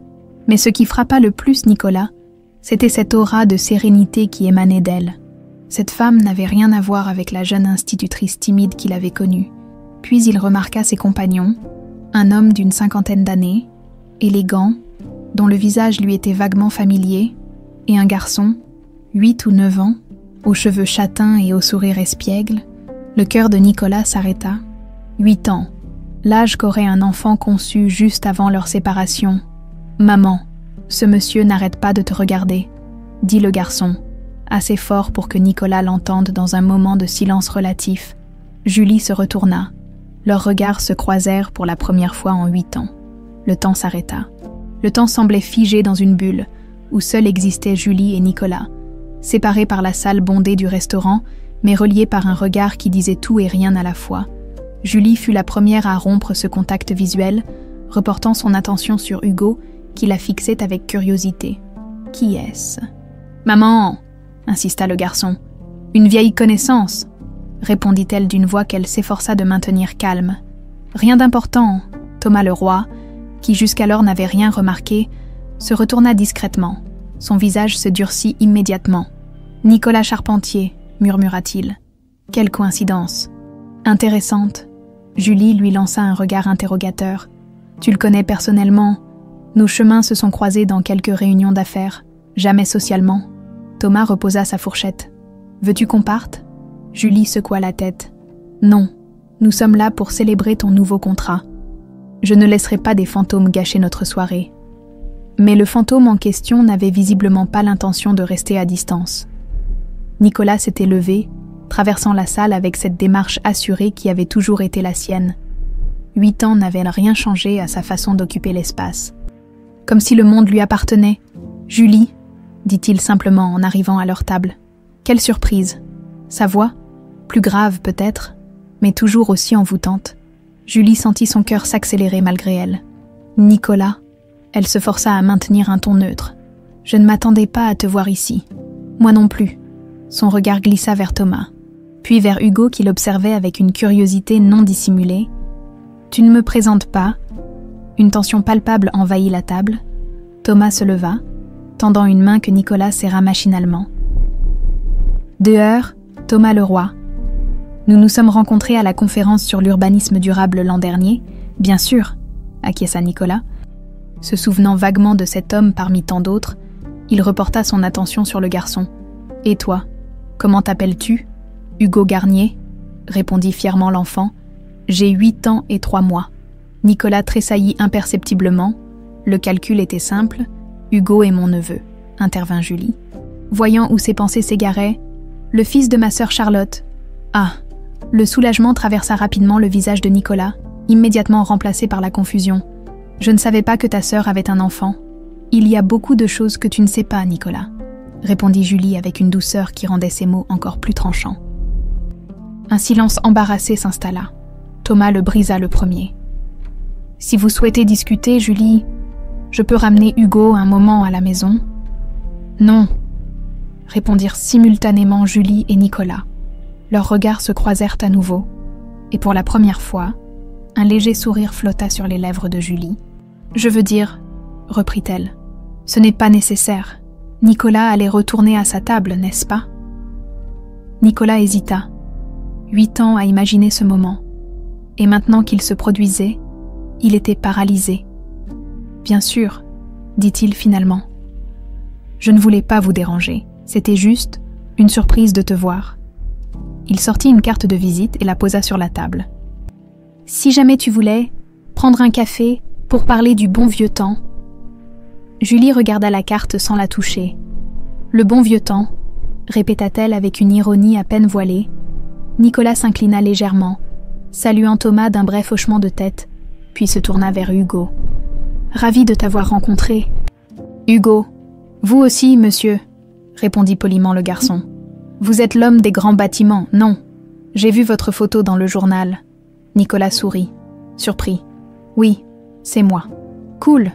Mais ce qui frappa le plus Nicolas, c'était cette aura de sérénité qui émanait d'elle. Cette femme n'avait rien à voir avec la jeune institutrice timide qu'il avait connue. Puis il remarqua ses compagnons, un homme d'une 50aine d'années, élégant, dont le visage lui était vaguement familier, et un garçon, 8 ou 9 ans, aux cheveux châtains et au sourire espiègle. Le cœur de Nicolas s'arrêta. 8 ans, l'âge qu'aurait un enfant conçu juste avant leur séparation. « Maman, ce monsieur n'arrête pas de te regarder », dit le garçon, assez fort pour que Nicolas l'entende dans un moment de silence relatif. Julie se retourna. Leurs regards se croisèrent pour la première fois en 8 ans. Le temps s'arrêta. Le temps semblait figé dans une bulle, où seuls existaient Julie et Nicolas, séparés par la salle bondée du restaurant, mais reliés par un regard qui disait tout et rien à la fois. Julie fut la première à rompre ce contact visuel, reportant son attention sur Hugo, qui la fixait avec curiosité. « Qui est-ce ?»« Maman !» insista le garçon. « Une vieille connaissance !» répondit-elle d'une voix qu'elle s'efforça de maintenir calme. « Rien d'important. » Thomas Leroy, qui jusqu'alors n'avait rien remarqué, se retourna discrètement. Son visage se durcit immédiatement. « Nicolas Charpentier » murmura-t-il. « Quelle coïncidence !»« Intéressante. » Julie lui lança un regard interrogateur. « Tu le connais personnellement ? Nos chemins se sont croisés dans quelques réunions d'affaires, jamais socialement. » Thomas reposa sa fourchette. « Veux-tu qu'on parte ?» Julie secoua la tête. « Non, nous sommes là pour célébrer ton nouveau contrat. Je ne laisserai pas des fantômes gâcher notre soirée. » Mais le fantôme en question n'avait visiblement pas l'intention de rester à distance. Nicolas s'était levé, traversant la salle avec cette démarche assurée qui avait toujours été la sienne. 8 ans n'avaient rien changé à sa façon d'occuper l'espace. Comme si le monde lui appartenait. « Julie » dit-il simplement en arrivant à leur table. « Quelle surprise !» Sa voix, plus grave peut-être, mais toujours aussi envoûtante. Julie sentit son cœur s'accélérer malgré elle. « Nicolas !» Elle se força à maintenir un ton neutre. « Je ne m'attendais pas à te voir ici. Moi non plus. » Son regard glissa vers Thomas, puis vers Hugo qui l'observait avec une curiosité non dissimulée. « Tu ne me présentes pas ?» Une tension palpable envahit la table. Thomas se leva, tendant une main que Nicolas serra machinalement. Dehors, Thomas Leroy. Nous nous sommes rencontrés à la conférence sur l'urbanisme durable l'an dernier, bien sûr, acquiesça Nicolas. Se souvenant vaguement de cet homme parmi tant d'autres, il reporta son attention sur le garçon. « Et toi, comment t'appelles-tu ?»« Hugo Garnier » répondit fièrement l'enfant. « J'ai 8 ans et 3 mois. » Nicolas tressaillit imperceptiblement. Le calcul était simple. « Hugo est mon neveu », intervint Julie. Voyant où ses pensées s'égaraient, « Le fils de ma sœur Charlotte. » Ah ! Le soulagement traversa rapidement le visage de Nicolas, immédiatement remplacé par la confusion. « Je ne savais pas que ta sœur avait un enfant. Il y a beaucoup de choses que tu ne sais pas, Nicolas, » répondit Julie avec une douceur qui rendait ses mots encore plus tranchants. Un silence embarrassé s'installa. Thomas le brisa le premier. « Si vous souhaitez discuter, Julie, je peux ramener Hugo un moment à la maison. »« Non », répondirent simultanément Julie et Nicolas. Leurs regards se croisèrent à nouveau, et pour la première fois, un léger sourire flotta sur les lèvres de Julie. « Je veux dire, » reprit-elle, « ce n'est pas nécessaire. Nicolas allait retourner à sa table, n'est-ce pas ?» Nicolas hésita. 8 ans à imaginer ce moment, et maintenant qu'il se produisait, il était paralysé. « Bien sûr, » dit-il finalement. « Je ne voulais pas vous déranger, c'était juste une surprise de te voir. » Il sortit une carte de visite et la posa sur la table. « Si jamais tu voulais prendre un café pour parler du bon vieux temps. » Julie regarda la carte sans la toucher. « Le bon vieux temps », répéta-t-elle avec une ironie à peine voilée. Nicolas s'inclina légèrement, saluant Thomas d'un bref hochement de tête, puis se tourna vers Hugo. « Ravi de t'avoir rencontré. »« Hugo, vous aussi, monsieur, » répondit poliment le garçon. « Vous êtes l'homme des grands bâtiments, non? J'ai vu votre photo dans le journal. » Nicolas sourit, surpris. « Oui, c'est moi. »« Cool !»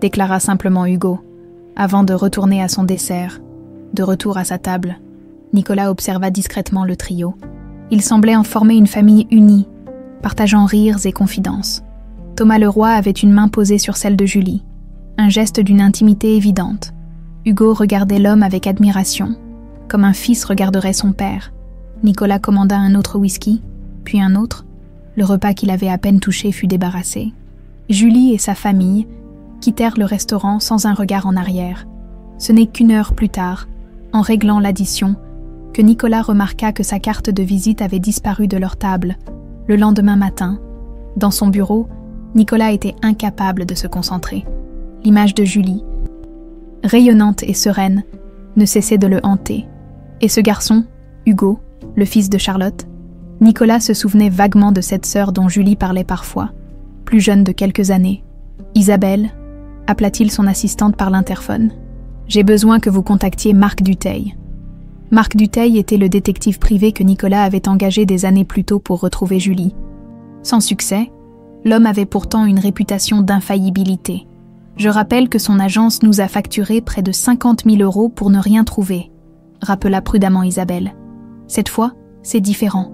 déclara simplement Hugo, avant de retourner à son dessert. De retour à sa table, Nicolas observa discrètement le trio. Il semblait en former une famille unie, partageant rires et confidences. Thomas Leroy avait une main posée sur celle de Julie, un geste d'une intimité évidente. Hugo regardait l'homme avec admiration, comme un fils regarderait son père. Nicolas commanda un autre whisky, puis un autre. Le repas qu'il avait à peine touché fut débarrassé. Julie et sa famille quittèrent le restaurant sans un regard en arrière. Ce n'est qu'1 heure plus tard, en réglant l'addition, que Nicolas remarqua que sa carte de visite avait disparu de leur table. Le lendemain matin, dans son bureau, Nicolas était incapable de se concentrer. L'image de Julie, rayonnante et sereine, ne cessait de le hanter. Et ce garçon, Hugo, le fils de Charlotte, Nicolas se souvenait vaguement de cette sœur dont Julie parlait parfois, plus jeune de quelques années. « Isabelle » appela-t-il son assistante par l'interphone. « J'ai besoin que vous contactiez Marc Dutheil. » Marc Dutheil était le détective privé que Nicolas avait engagé des années plus tôt pour retrouver Julie. Sans succès, l'homme avait pourtant une réputation d'infaillibilité. « Je rappelle que son agence nous a facturé près de 50 000 € pour ne rien trouver, » rappela prudemment Isabelle. « Cette fois, c'est différent.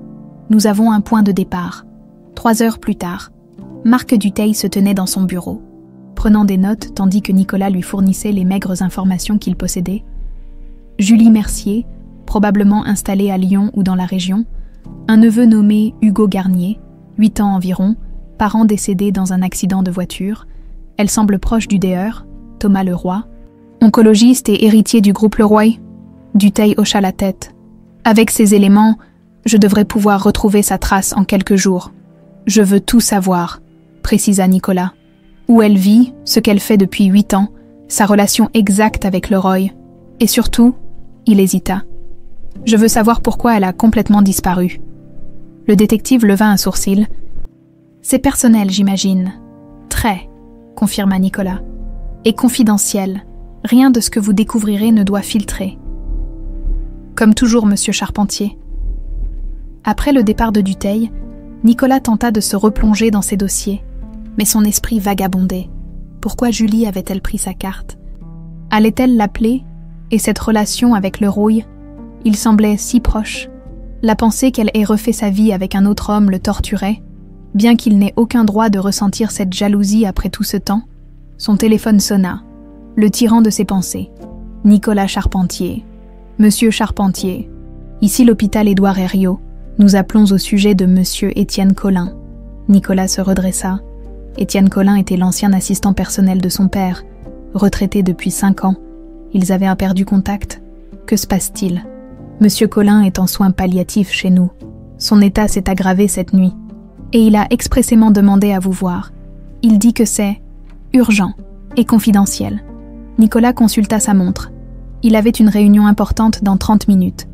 Nous avons un point de départ. » 3 heures plus tard, Marc Dutheil se tenait dans son bureau, prenant des notes tandis que Nicolas lui fournissait les maigres informations qu'il possédait. Julie Mercier, probablement installée à Lyon ou dans la région, un neveu nommé Hugo Garnier, 8 ans environ, parent décédé dans un accident de voiture. Elle semble proche du DER, Thomas Leroy, oncologiste et héritier du groupe Leroy. Dutheil hocha la tête. Avec ces éléments, je devrais pouvoir retrouver sa trace en quelques jours. Je veux tout savoir, précisa Nicolas. Où elle vit, ce qu'elle fait depuis 8 ans, sa relation exacte avec Leroy. Et surtout, il hésita. Je veux savoir pourquoi elle a complètement disparu. Le détective leva un sourcil. C'est personnel, j'imagine. Très, confirma Nicolas. Et confidentiel. Rien de ce que vous découvrirez ne doit filtrer. Comme toujours, monsieur Charpentier. Après le départ de Dutheil, Nicolas tenta de se replonger dans ses dossiers, mais son esprit vagabondait. Pourquoi Julie avait-elle pris sa carte? Allait-elle l'appeler? Et cette relation avec Leroy, il semblait si proche. La pensée qu'elle ait refait sa vie avec un autre homme le torturait, bien qu'il n'ait aucun droit de ressentir cette jalousie après tout ce temps. Son téléphone sonna, le tirant de ses pensées. Nicolas Charpentier. Monsieur Charpentier. Ici l'hôpital Édouard Herriot. Nous appelons au sujet de Monsieur Étienne Collin. » Nicolas se redressa. Étienne Collin était l'ancien assistant personnel de son père, retraité depuis 5 ans. Ils avaient perdu contact. Que se passe-t-il? Monsieur Collin est en soins palliatifs chez nous. Son état s'est aggravé cette nuit. Et il a expressément demandé à vous voir. Il dit que c'est urgent et confidentiel. Nicolas consulta sa montre. Il avait une réunion importante dans 30 minutes.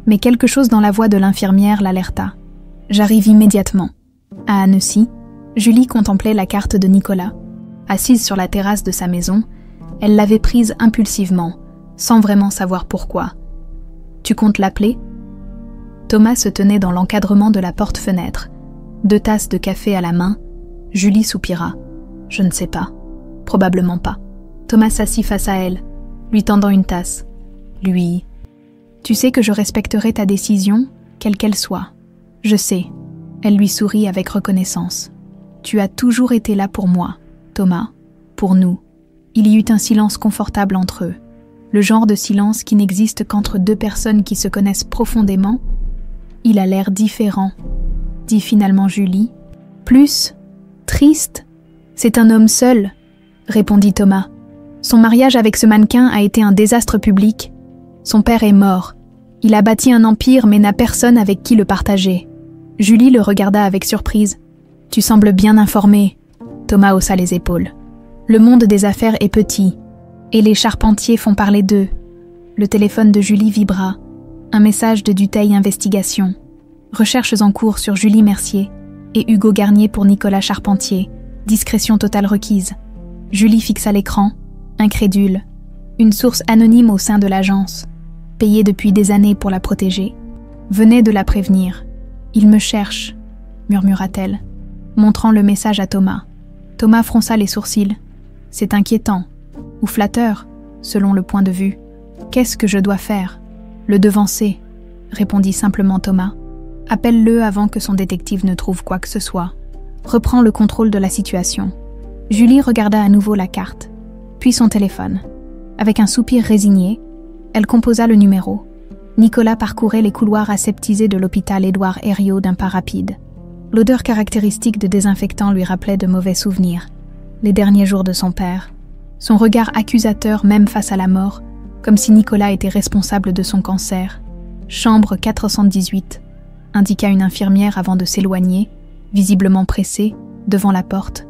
Mais quelque chose dans la voix de l'infirmière l'alerta. « J'arrive immédiatement. » À Annecy, Julie contemplait la carte de Nicolas. Assise sur la terrasse de sa maison, elle l'avait prise impulsivement, sans vraiment savoir pourquoi. « Tu comptes l'appeler » Thomas se tenait dans l'encadrement de la porte-fenêtre. 2 tasses de café à la main. Julie soupira. « Je ne sais pas. Probablement pas. » Thomas s'assit face à elle, lui tendant une tasse. Lui. « Tu sais que je respecterai ta décision, quelle qu'elle soit. » « Je sais. » Elle lui sourit avec reconnaissance. « Tu as toujours été là pour moi, Thomas, pour nous. » Il y eut un silence confortable entre eux. Le genre de silence qui n'existe qu'entre 2 personnes qui se connaissent profondément. « Il a l'air différent, » dit finalement Julie. « Plus triste. C'est un homme seul, » répondit Thomas. Son mariage avec ce mannequin a été un désastre public. Son père est mort. Il a bâti un empire mais n'a personne avec qui le partager. Julie le regarda avec surprise. « Tu sembles bien informé. » Thomas haussa les épaules. « Le monde des affaires est petit, et les charpentiers font parler d'eux. » Le téléphone de Julie vibra. Un message de Dutheil Investigation. Recherches en cours sur Julie Mercier et Hugo Garnier pour Nicolas Charpentier. Discrétion totale requise. Julie fixa l'écran, incrédule. Une source anonyme au sein de l'agence, payée depuis des années pour la protéger, venait de la prévenir. « Il me cherche », murmura-t-elle, montrant le message à Thomas. Thomas fronça les sourcils. « C'est inquiétant, ou flatteur, selon le point de vue. Qu'est-ce que je dois faire ?»« Le devancer », répondit simplement Thomas. « Appelle-le avant que son détective ne trouve quoi que ce soit. Reprends le contrôle de la situation. » Julie regarda à nouveau la carte, puis son téléphone. Avec un soupir résigné, elle composa le numéro. Nicolas parcourait les couloirs aseptisés de l'hôpital Édouard Herriot d'un pas rapide. L'odeur caractéristique de désinfectant lui rappelait de mauvais souvenirs. Les derniers jours de son père. Son regard accusateur même face à la mort, comme si Nicolas était responsable de son cancer. « Chambre 418 », indiqua une infirmière avant de s'éloigner, visiblement pressée, devant la porte.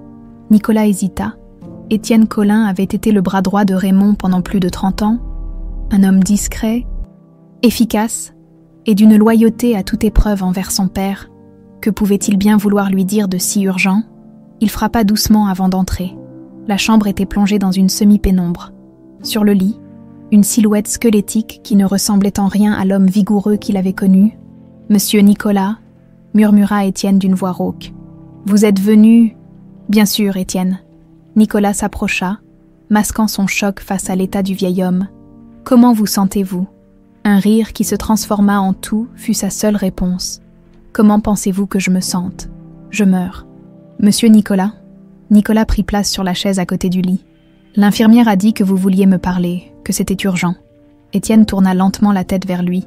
Nicolas hésita. Étienne Collin avait été le bras droit de Raymond pendant plus de 30 ans. Un homme discret, efficace et d'une loyauté à toute épreuve envers son père. Que pouvait-il bien vouloir lui dire de si urgent? Il frappa doucement avant d'entrer. La chambre était plongée dans une semi-pénombre. Sur le lit, une silhouette squelettique qui ne ressemblait en rien à l'homme vigoureux qu'il avait connu. « Monsieur Nicolas », murmura Étienne d'une voix rauque. « Vous êtes venu… » »« Bien sûr, Étienne. » Nicolas s'approcha, masquant son choc face à l'état du vieil homme. « Comment vous sentez-vous » Un rire qui se transforma en tout fut sa seule réponse. « Comment pensez-vous que je me sente ? Je meurs. »« Monsieur Nicolas ?» Nicolas prit place sur la chaise à côté du lit. « L'infirmière a dit que vous vouliez me parler, que c'était urgent. » Étienne tourna lentement la tête vers lui,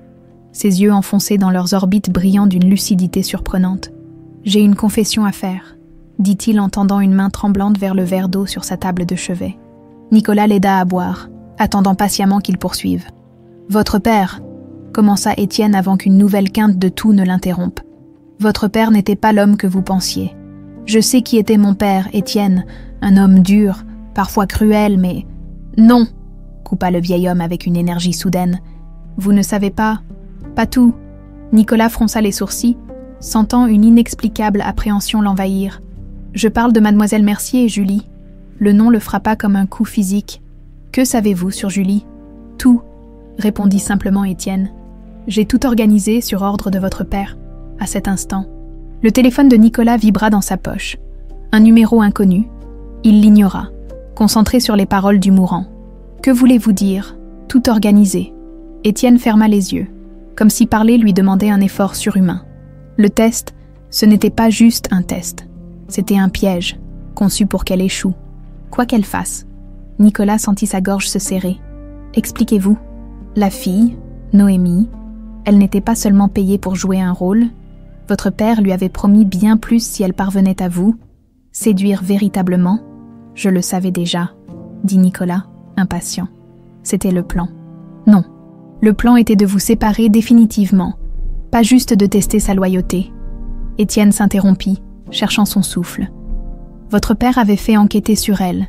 ses yeux enfoncés dans leurs orbites brillant d'une lucidité surprenante. « J'ai une confession à faire, » dit-il en tendant une main tremblante vers le verre d'eau sur sa table de chevet. Nicolas l'aida à boire, attendant patiemment qu'il poursuive. « Votre père, » commença Étienne avant qu'une nouvelle quinte de toux ne l'interrompe. « Votre père n'était pas l'homme que vous pensiez. Je sais qui était mon père, Étienne, un homme dur, parfois cruel, mais… »« Non !» coupa le vieil homme avec une énergie soudaine. « Vous ne savez pas tout. » Nicolas fronça les sourcils, sentant une inexplicable appréhension l'envahir. « Je parle de mademoiselle Mercier et Julie. » Le nom le frappa comme un coup physique. « Que savez-vous sur Julie ?»« Tout. » répondit simplement Étienne. « J'ai tout organisé sur ordre de votre père, à cet instant. » Le téléphone de Nicolas vibra dans sa poche. Un numéro inconnu. Il l'ignora, concentré sur les paroles du mourant. « Que voulez-vous dire ? Tout organisé. » Étienne ferma les yeux, comme si parler lui demandait un effort surhumain. Le test, ce n'était pas juste un test. C'était un piège, conçu pour qu'elle échoue. Quoi qu'elle fasse. Nicolas sentit sa gorge se serrer. « Expliquez-vous. » La fille, Noémie, elle n'était pas seulement payée pour jouer un rôle, Votre père lui avait promis bien plus si elle parvenait à vous. Séduire véritablement, je le savais déjà, dit Nicolas, impatient. C'était le plan. Non, le plan était de vous séparer définitivement, pas juste de tester sa loyauté. Étienne s'interrompit, cherchant son souffle. Votre père avait fait enquêter sur elle.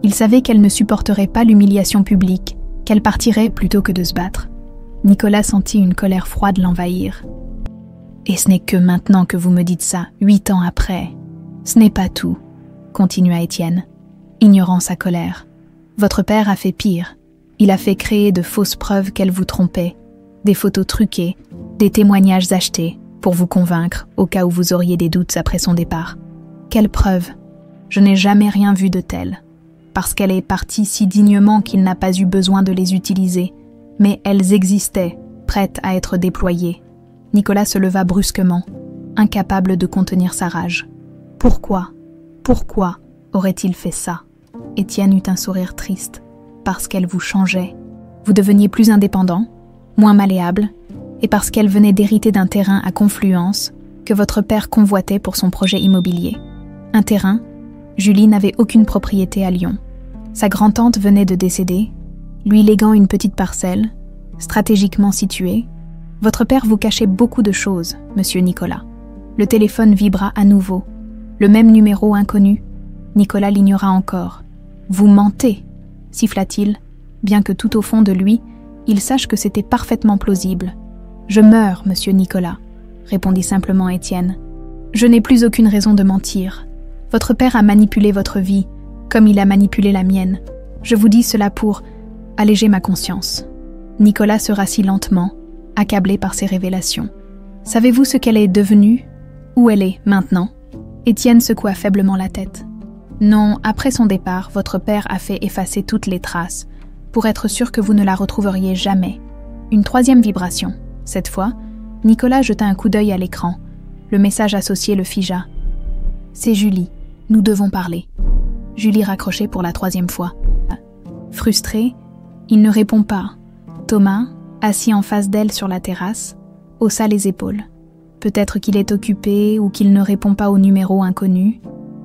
Il savait qu'elle ne supporterait pas l'humiliation publique, qu'elle partirait plutôt que de se battre. Nicolas sentit une colère froide l'envahir. Et ce n'est que maintenant que vous me dites ça, 8 ans après. Ce n'est pas tout, continua Étienne, ignorant sa colère. Votre père a fait pire. Il a fait créer de fausses preuves qu'elle vous trompait, des photos truquées, des témoignages achetés, pour vous convaincre, au cas où vous auriez des doutes après son départ. Quelles preuves? Je n'ai jamais rien vu de tel. Parce qu'elle est partie si dignement qu'il n'a pas eu besoin de les utiliser, mais elles existaient, prêtes à être déployées. Nicolas se leva brusquement, incapable de contenir sa rage. Pourquoi aurait-il fait ça? Étienne eut un sourire triste. Parce qu'elle vous changeait. Vous deveniez plus indépendant, moins malléable, et parce qu'elle venait d'hériter d'un terrain à Confluence que votre père convoitait pour son projet immobilier. Un terrain, Julie n'avait aucune propriété à Lyon. Sa grand-tante venait de décéder, lui léguant une petite parcelle, stratégiquement située. Votre père vous cachait beaucoup de choses, monsieur Nicolas. Le téléphone vibra à nouveau. Le même numéro inconnu. Nicolas l'ignora encore. Vous mentez, siffla-t-il, bien que tout au fond de lui, il sache que c'était parfaitement plausible. Je meurs, monsieur Nicolas, répondit simplement Étienne. Je n'ai plus aucune raison de mentir. Votre père a manipulé votre vie, comme il a manipulé la mienne. Je vous dis cela pour alléger ma conscience. Nicolas se rassit lentement, accablé par ces révélations. Savez-vous ce qu'elle est devenue? Où elle est maintenant? Étienne secoua faiblement la tête. Non, après son départ, votre père a fait effacer toutes les traces, pour être sûr que vous ne la retrouveriez jamais. Une 3e vibration. Cette fois, Nicolas jeta un coup d'œil à l'écran. Le message associé le figea. C'est Julie. Nous devons parler. Julie raccrochait pour la 3e fois. Frustré, il ne répond pas. Thomas, assis en face d'elle sur la terrasse, haussa les épaules. Peut-être qu'il est occupé ou qu'il ne répond pas au numéro inconnu.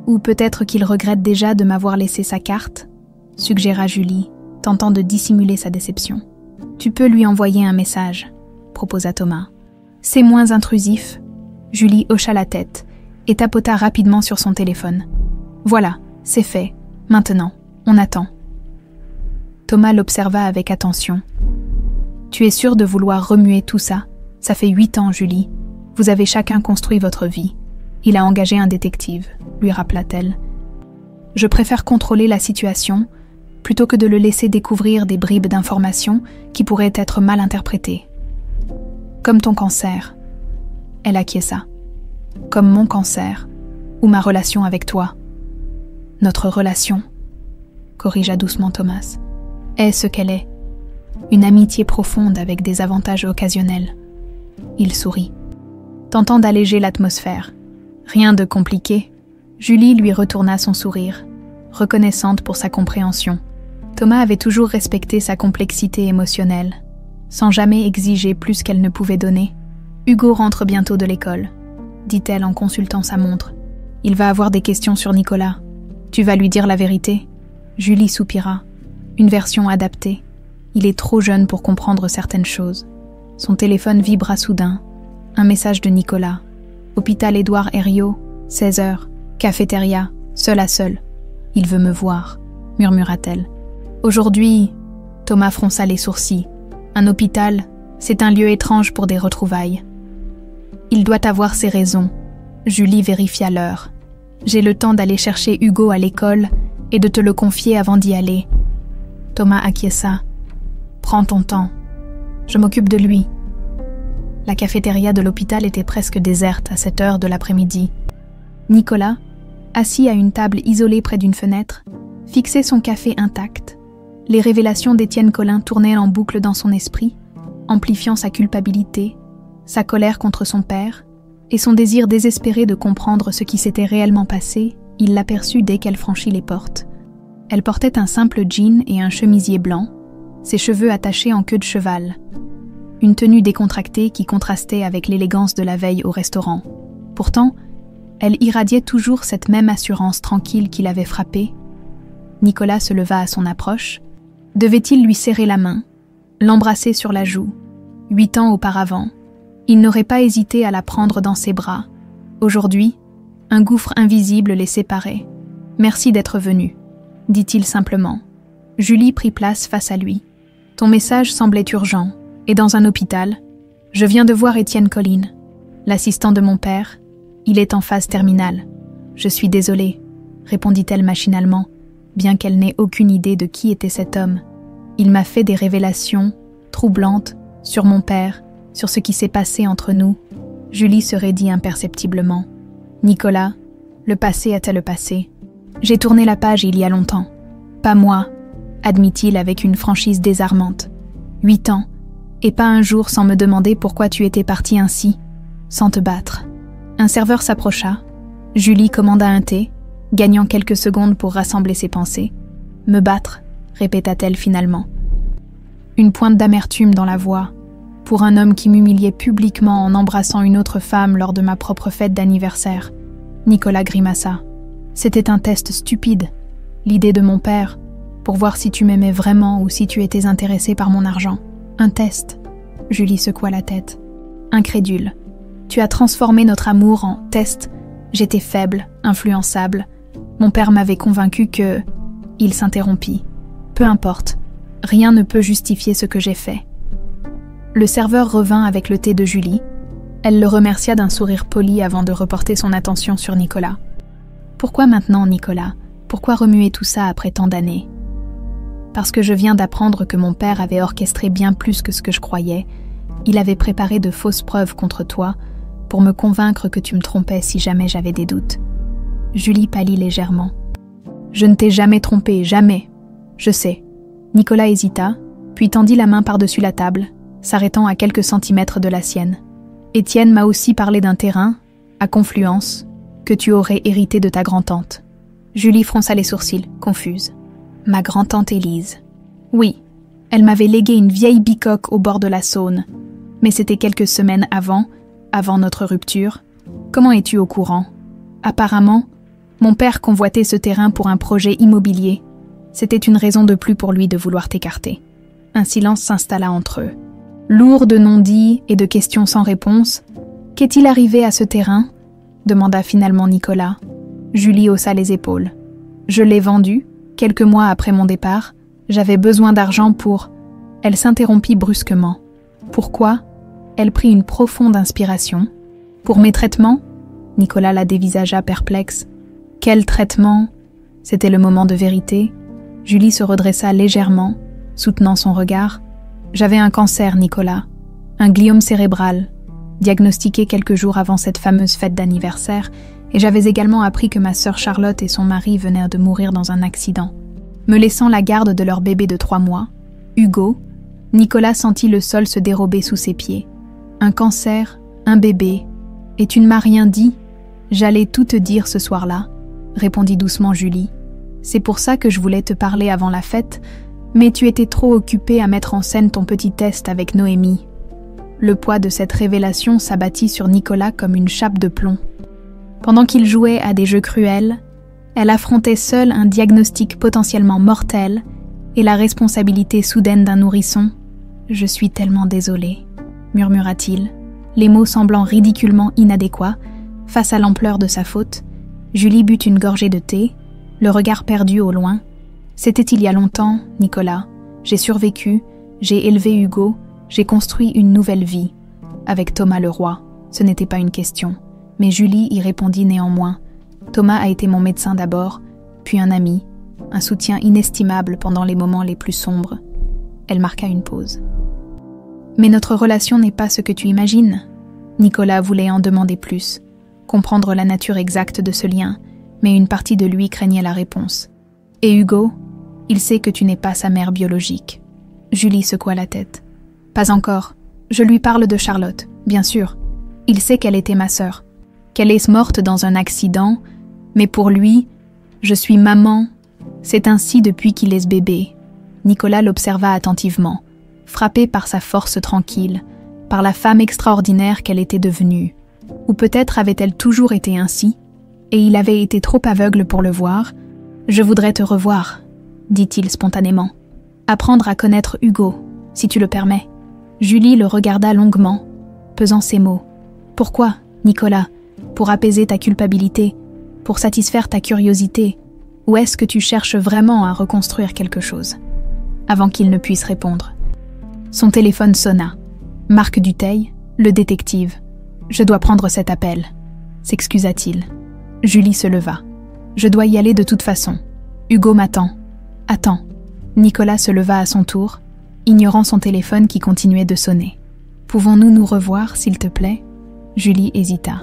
Ou peut-être qu'il regrette déjà de m'avoir laissé sa carte, suggéra Julie, tentant de dissimuler sa déception. Tu peux lui envoyer un message, proposa Thomas. C'est moins intrusif. Julie hocha la tête et tapota rapidement sur son téléphone. Voilà, c'est fait. Maintenant, on attend. Thomas l'observa avec attention. Tu es sûr de vouloir remuer tout ça? Ça fait 8 ans, Julie. Vous avez chacun construit votre vie. Il a engagé un détective, lui rappela-t-elle. Je préfère contrôler la situation plutôt que de le laisser découvrir des bribes d'informations qui pourraient être mal interprétées. Comme ton cancer. Elle acquiesça. Comme mon cancer, ou ma relation avec toi. Notre relation, corrigea doucement Thomas, est ce qu'elle est. Une amitié profonde avec des avantages occasionnels. Il sourit, tentant d'alléger l'atmosphère. Rien de compliqué. Julie lui retourna son sourire, reconnaissante pour sa compréhension. Thomas avait toujours respecté sa complexité émotionnelle, sans jamais exiger plus qu'elle ne pouvait donner. Hugo rentre bientôt de l'école, dit-elle en consultant sa montre. Il va avoir des questions sur Nicolas. Tu vas lui dire la vérité? Julie soupira. Une version adaptée. Il est trop jeune pour comprendre certaines choses. Son téléphone vibra soudain. Un message de Nicolas. Hôpital Édouard Herriot, 16h, cafétéria, seul à seul. Il veut me voir, murmura-t-elle. Aujourd'hui, Thomas fronça les sourcils. Un hôpital, c'est un lieu étrange pour des retrouvailles. Il doit avoir ses raisons. Julie vérifia l'heure. J'ai le temps d'aller chercher Hugo à l'école et de te le confier avant d'y aller. Thomas acquiesça. Prends ton temps. Je m'occupe de lui. La cafétéria de l'hôpital était presque déserte à cette heure de l'après-midi. Nicolas, assis à une table isolée près d'une fenêtre, fixait son café intact. Les révélations d'Étienne Collin tournaient en boucle dans son esprit, amplifiant sa culpabilité, sa colère contre son père, et son désir désespéré de comprendre ce qui s'était réellement passé, il l'aperçut dès qu'elle franchit les portes. Elle portait un simple jean et un chemisier blanc, ses cheveux attachés en queue de cheval. une tenue décontractée qui contrastait avec l'élégance de la veille au restaurant. Pourtant, elle irradiait toujours cette même assurance tranquille qui l'avait frappé. Nicolas se leva à son approche. Devait-il lui serrer la main, l'embrasser sur la joue? 8 ans auparavant, il n'aurait pas hésité à la prendre dans ses bras. Aujourd'hui, un gouffre invisible les séparait. « Merci d'être venu », dit-il simplement. Julie prit place face à lui. « Ton message semblait urgent, et dans un hôpital. Je viens de voir Étienne Colline, l'assistant de mon père. Il est en phase terminale. Je suis désolée, répondit-elle machinalement, bien qu'elle n'ait aucune idée de qui était cet homme. Il m'a fait des révélations troublantes sur mon père, sur ce qui s'est passé entre nous. Julie se raidit imperceptiblement. Nicolas, le passé était le passé. J'ai tourné la page il y a longtemps. Pas moi, admit-il avec une franchise désarmante. 8 ans, et pas un jour sans me demander pourquoi tu étais parti ainsi, sans te battre. Un serveur s'approcha. Julie commanda un thé, gagnant quelques secondes pour rassembler ses pensées. « Me battre », répéta-t-elle finalement. Une pointe d'amertume dans la voix. Pour un homme qui m'humiliait publiquement en embrassant une autre femme lors de ma propre fête d'anniversaire. Nicolas grimaça. C'était un test stupide, l'idée de mon père, pour voir si tu m'aimais vraiment ou si tu étais intéressé par mon argent. Un test. Julie secoua la tête. Incrédule. Tu as transformé notre amour en test. J'étais faible, influençable. Mon père m'avait convaincu que... Il s'interrompit. Peu importe. Rien ne peut justifier ce que j'ai fait. Le serveur revint avec le thé de Julie. Elle le remercia d'un sourire poli avant de reporter son attention sur Nicolas. Pourquoi maintenant, Nicolas? Pourquoi remuer tout ça après tant d'années? Parce que je viens d'apprendre que mon père avait orchestré bien plus que ce que je croyais. Il avait préparé de fausses preuves contre toi pour me convaincre que tu me trompais si jamais j'avais des doutes. Julie pâlit légèrement. Je ne t'ai jamais trompé, jamais. Je sais. Nicolas hésita, puis tendit la main par-dessus la table, s'arrêtant à quelques centimètres de la sienne. Étienne m'a aussi parlé d'un terrain, à Confluence, que tu aurais hérité de ta grand-tante. Julie fronça les sourcils, confuse. Ma grand-tante Élise. Oui, elle m'avait légué une vieille bicoque au bord de la Saône, mais c'était quelques semaines avant notre rupture. Comment es-tu au courant? Apparemment, mon père convoitait ce terrain pour un projet immobilier. C'était une raison de plus pour lui de vouloir t'écarter. Un silence s'installa entre eux. Lourd de non-dits et de questions sans réponse. Qu'est-il arrivé à ce terrain? Demanda finalement Nicolas. Julie haussa les épaules. Je l'ai vendu, quelques mois après mon départ. J'avais besoin d'argent pour... Elle s'interrompit brusquement. Pourquoi? Elle prit une profonde inspiration. Pour mes traitements? Nicolas la dévisagea perplexe. Quel traitement? C'était le moment de vérité. Julie se redressa légèrement, soutenant son regard. J'avais un cancer, Nicolas. Un gliome cérébral, diagnostiqué quelques jours avant cette fameuse fête d'anniversaire, et j'avais également appris que ma sœur Charlotte et son mari venaient de mourir dans un accident. Me laissant la garde de leur bébé de 3 mois, Hugo, Nicolas sentit le sol se dérober sous ses pieds. Un cancer, un bébé, et tu ne m'as rien dit? J'allais tout te dire ce soir-là, répondit doucement Julie. C'est pour ça que je voulais te parler avant la fête, mais tu étais trop occupée à mettre en scène ton petit test avec Noémie. Le poids de cette révélation s'abattit sur Nicolas comme une chape de plomb. Pendant qu'il jouait à des jeux cruels, elle affrontait seule un diagnostic potentiellement mortel et la responsabilité soudaine d'un nourrisson. « Je suis tellement désolée », murmura-t-il, les mots semblant ridiculement inadéquats face à l'ampleur de sa faute. Julie but une gorgée de thé, le regard perdu au loin. « C'était il y a longtemps, Nicolas. J'ai survécu, j'ai élevé Hugo, j'ai construit une nouvelle vie. Avec Thomas Leroy, ce n'était pas une question. Mais Julie y répondit néanmoins. Thomas a été mon médecin d'abord, puis un ami, un soutien inestimable pendant les moments les plus sombres. » Elle marqua une pause. « Mais notre relation n'est pas ce que tu imagines. » Nicolas voulait en demander plus, comprendre la nature exacte de ce lien, mais une partie de lui craignait la réponse. « Et Hugo, il sait que tu n'es pas sa mère biologique. » Julie secoua la tête. « Pas encore. Je lui parle de Charlotte, bien sûr. Il sait qu'elle était ma sœur, qu'elle est morte dans un accident, mais pour lui, je suis maman. C'est ainsi depuis qu'il est ce bébé. » Nicolas l'observa attentivement, frappé par sa force tranquille, par la femme extraordinaire qu'elle était devenue. Ou peut-être avait-elle toujours été ainsi, et il avait été trop aveugle pour le voir. « Je voudrais te revoir », dit-il spontanément. « Apprendre à connaître Hugo, si tu le permets. » Julie le regarda longuement, pesant ses mots. « Pourquoi, Nicolas? Pour apaiser ta culpabilité, pour satisfaire ta curiosité, ou est-ce que tu cherches vraiment à reconstruire quelque chose ?» Avant qu'il ne puisse répondre. Son téléphone sonna. Marc Dutheil, le détective. « Je dois prendre cet appel », s'excusa-t-il. Julie se leva. « Je dois y aller de toute façon. Hugo m'attend. »« Attends. » Nicolas se leva à son tour, ignorant son téléphone qui continuait de sonner. « Pouvons-nous nous revoir, s'il te plaît ?» Julie hésita.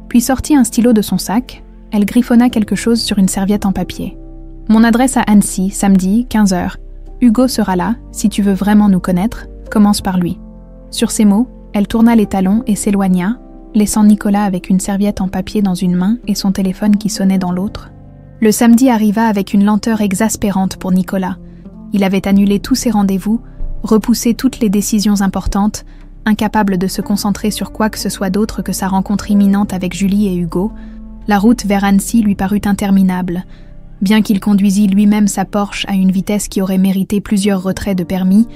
Puis sortit un stylo de son sac. Elle griffonna quelque chose sur une serviette en papier. « Mon adresse à Annecy, samedi, 15h. Hugo sera là, si tu veux vraiment nous connaître, commence par lui. » Sur ces mots, elle tourna les talons et s'éloigna, laissant Nicolas avec une serviette en papier dans une main et son téléphone qui sonnait dans l'autre. Le samedi arriva avec une lenteur exaspérante pour Nicolas. Il avait annulé tous ses rendez-vous, repoussé toutes les décisions importantes, incapable de se concentrer sur quoi que ce soit d'autre que sa rencontre imminente avec Julie et Hugo. La route vers Annecy lui parut interminable. Bien qu'il conduisît lui-même sa Porsche à une vitesse qui aurait mérité plusieurs retraits de permis,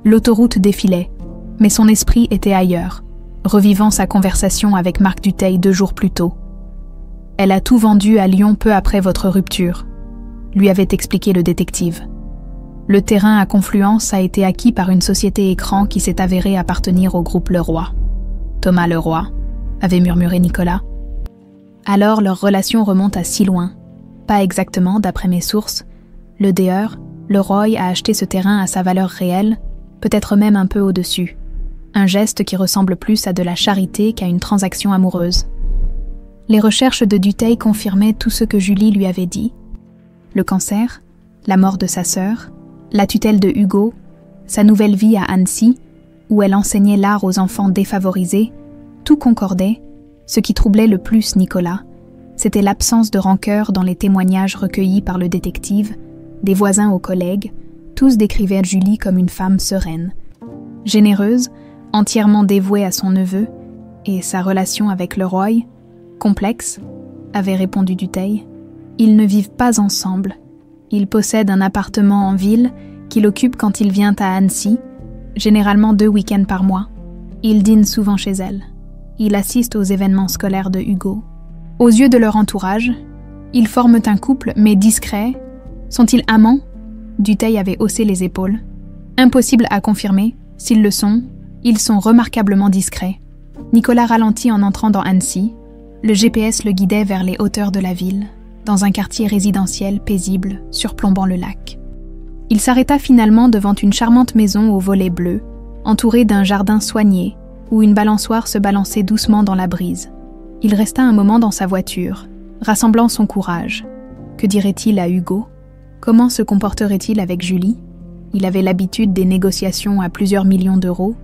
l'autoroute défilait, mais son esprit était ailleurs, revivant sa conversation avec Marc Dutheil 2 jours plus tôt. « Elle a tout vendu à Lyon peu après votre rupture », lui avait expliqué le détective. Le terrain à Confluence a été acquis par une société écran qui s'est avérée appartenir au groupe Leroy. « Thomas Leroy », avait murmuré Nicolas. Alors leur relation remonte à si loin. Pas exactement, d'après mes sources. Le dealer, Leroy, a acheté ce terrain à sa valeur réelle, peut-être même un peu au-dessus. Un geste qui ressemble plus à de la charité qu'à une transaction amoureuse. Les recherches de Dutheil confirmaient tout ce que Julie lui avait dit. Le cancer, la mort de sa sœur, la tutelle de Hugo, sa nouvelle vie à Annecy, où elle enseignait l'art aux enfants défavorisés, tout concordait. Ce qui troublait le plus Nicolas, c'était l'absence de rancœur dans les témoignages recueillis par le détective, des voisins aux collègues, tous décrivaient Julie comme une femme sereine. Généreuse, entièrement dévouée à son neveu, et sa relation avec Leroy, complexe, avait répondu Dutheil. Ils ne vivent pas ensemble. Il possède un appartement en ville qu'il occupe quand il vient à Annecy, généralement 2 week-ends par mois. Il dîne souvent chez elle. Il assiste aux événements scolaires de Hugo. Aux yeux de leur entourage, ils forment un couple, mais discret. Sont-ils amants? Dutheil avait haussé les épaules. Impossible à confirmer. S'ils le sont, ils sont remarquablement discrets. Nicolas ralentit en entrant dans Annecy. Le GPS le guidait vers les hauteurs de la ville, dans un quartier résidentiel paisible, surplombant le lac. Il s'arrêta finalement devant une charmante maison aux volets bleus, entourée d'un jardin soigné, où une balançoire se balançait doucement dans la brise. Il resta un moment dans sa voiture, rassemblant son courage. Que dirait-il à Hugo? Comment se comporterait-il avec Julie? Il avait l'habitude des négociations à plusieurs millions d'euros,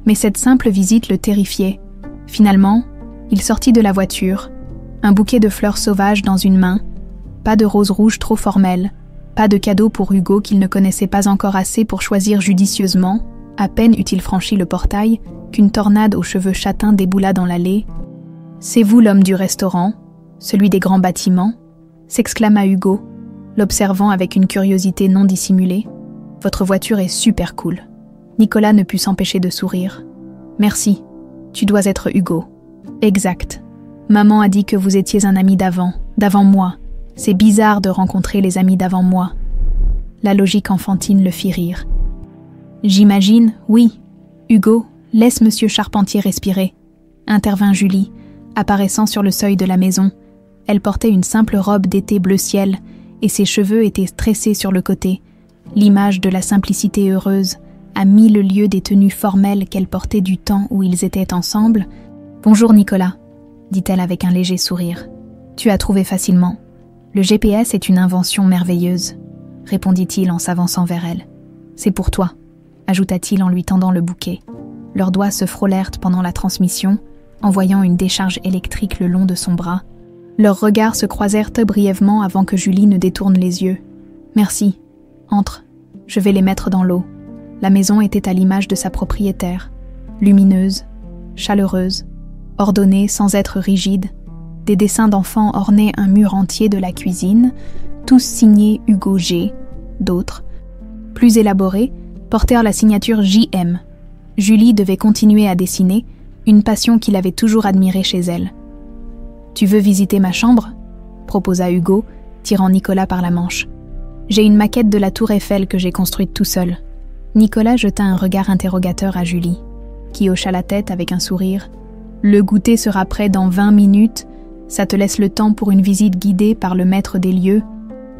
mais cette simple visite le terrifiait. Finalement, il sortit de la voiture, un bouquet de fleurs sauvages dans une main, pas de rose rouge trop formelle, pas de cadeau pour Hugo qu'il ne connaissait pas encore assez pour choisir judicieusement. À peine eut-il franchi le portail, qu'une tornade aux cheveux châtains déboula dans l'allée. « C'est vous l'homme du restaurant, celui des grands bâtiments ?» s'exclama Hugo, l'observant avec une curiosité non dissimulée. « Votre voiture est super cool. » Nicolas ne put s'empêcher de sourire. « Merci, tu dois être Hugo. »« Exact. Maman a dit que vous étiez un ami d'avant moi. C'est bizarre de rencontrer les amis d'avant moi. » La logique enfantine le fit rire. « J'imagine, oui. Hugo, laisse Monsieur Charpentier respirer, » intervint Julie, apparaissant sur le seuil de la maison. Elle portait une simple robe d'été bleu ciel et ses cheveux étaient tressés sur le côté, l'image de la simplicité heureuse, à 1000 lieues des tenues formelles qu'elle portait du temps où ils étaient ensemble. « Bonjour Nicolas, » dit-elle avec un léger sourire. « Tu as trouvé facilement. Le GPS est une invention merveilleuse, » répondit-il en s'avançant vers elle. « C'est pour toi, » ajouta-t-il en lui tendant le bouquet. Leurs doigts se frôlèrent pendant la transmission, envoyant une décharge électrique le long de son bras. Leurs regards se croisèrent brièvement avant que Julie ne détourne les yeux. « Merci. Entre. Je vais les mettre dans l'eau. » La maison était à l'image de sa propriétaire. lumineuse, chaleureuse, ordonnée sans être rigide. Des dessins d'enfants ornaient un mur entier de la cuisine, tous signés Hugo G. D'autres, plus élaborés, portèrent la signature JM. Julie devait continuer à dessiner, une passion qu'il avait toujours admirée chez elle. « Tu veux visiter ma chambre ?» proposa Hugo, tirant Nicolas par la manche. « J'ai une maquette de la tour Eiffel que j'ai construite tout seul. » Nicolas jeta un regard interrogateur à Julie, qui hocha la tête avec un sourire. « Le goûter sera prêt dans 20 minutes. Ça te laisse le temps pour une visite guidée par le maître des lieux. »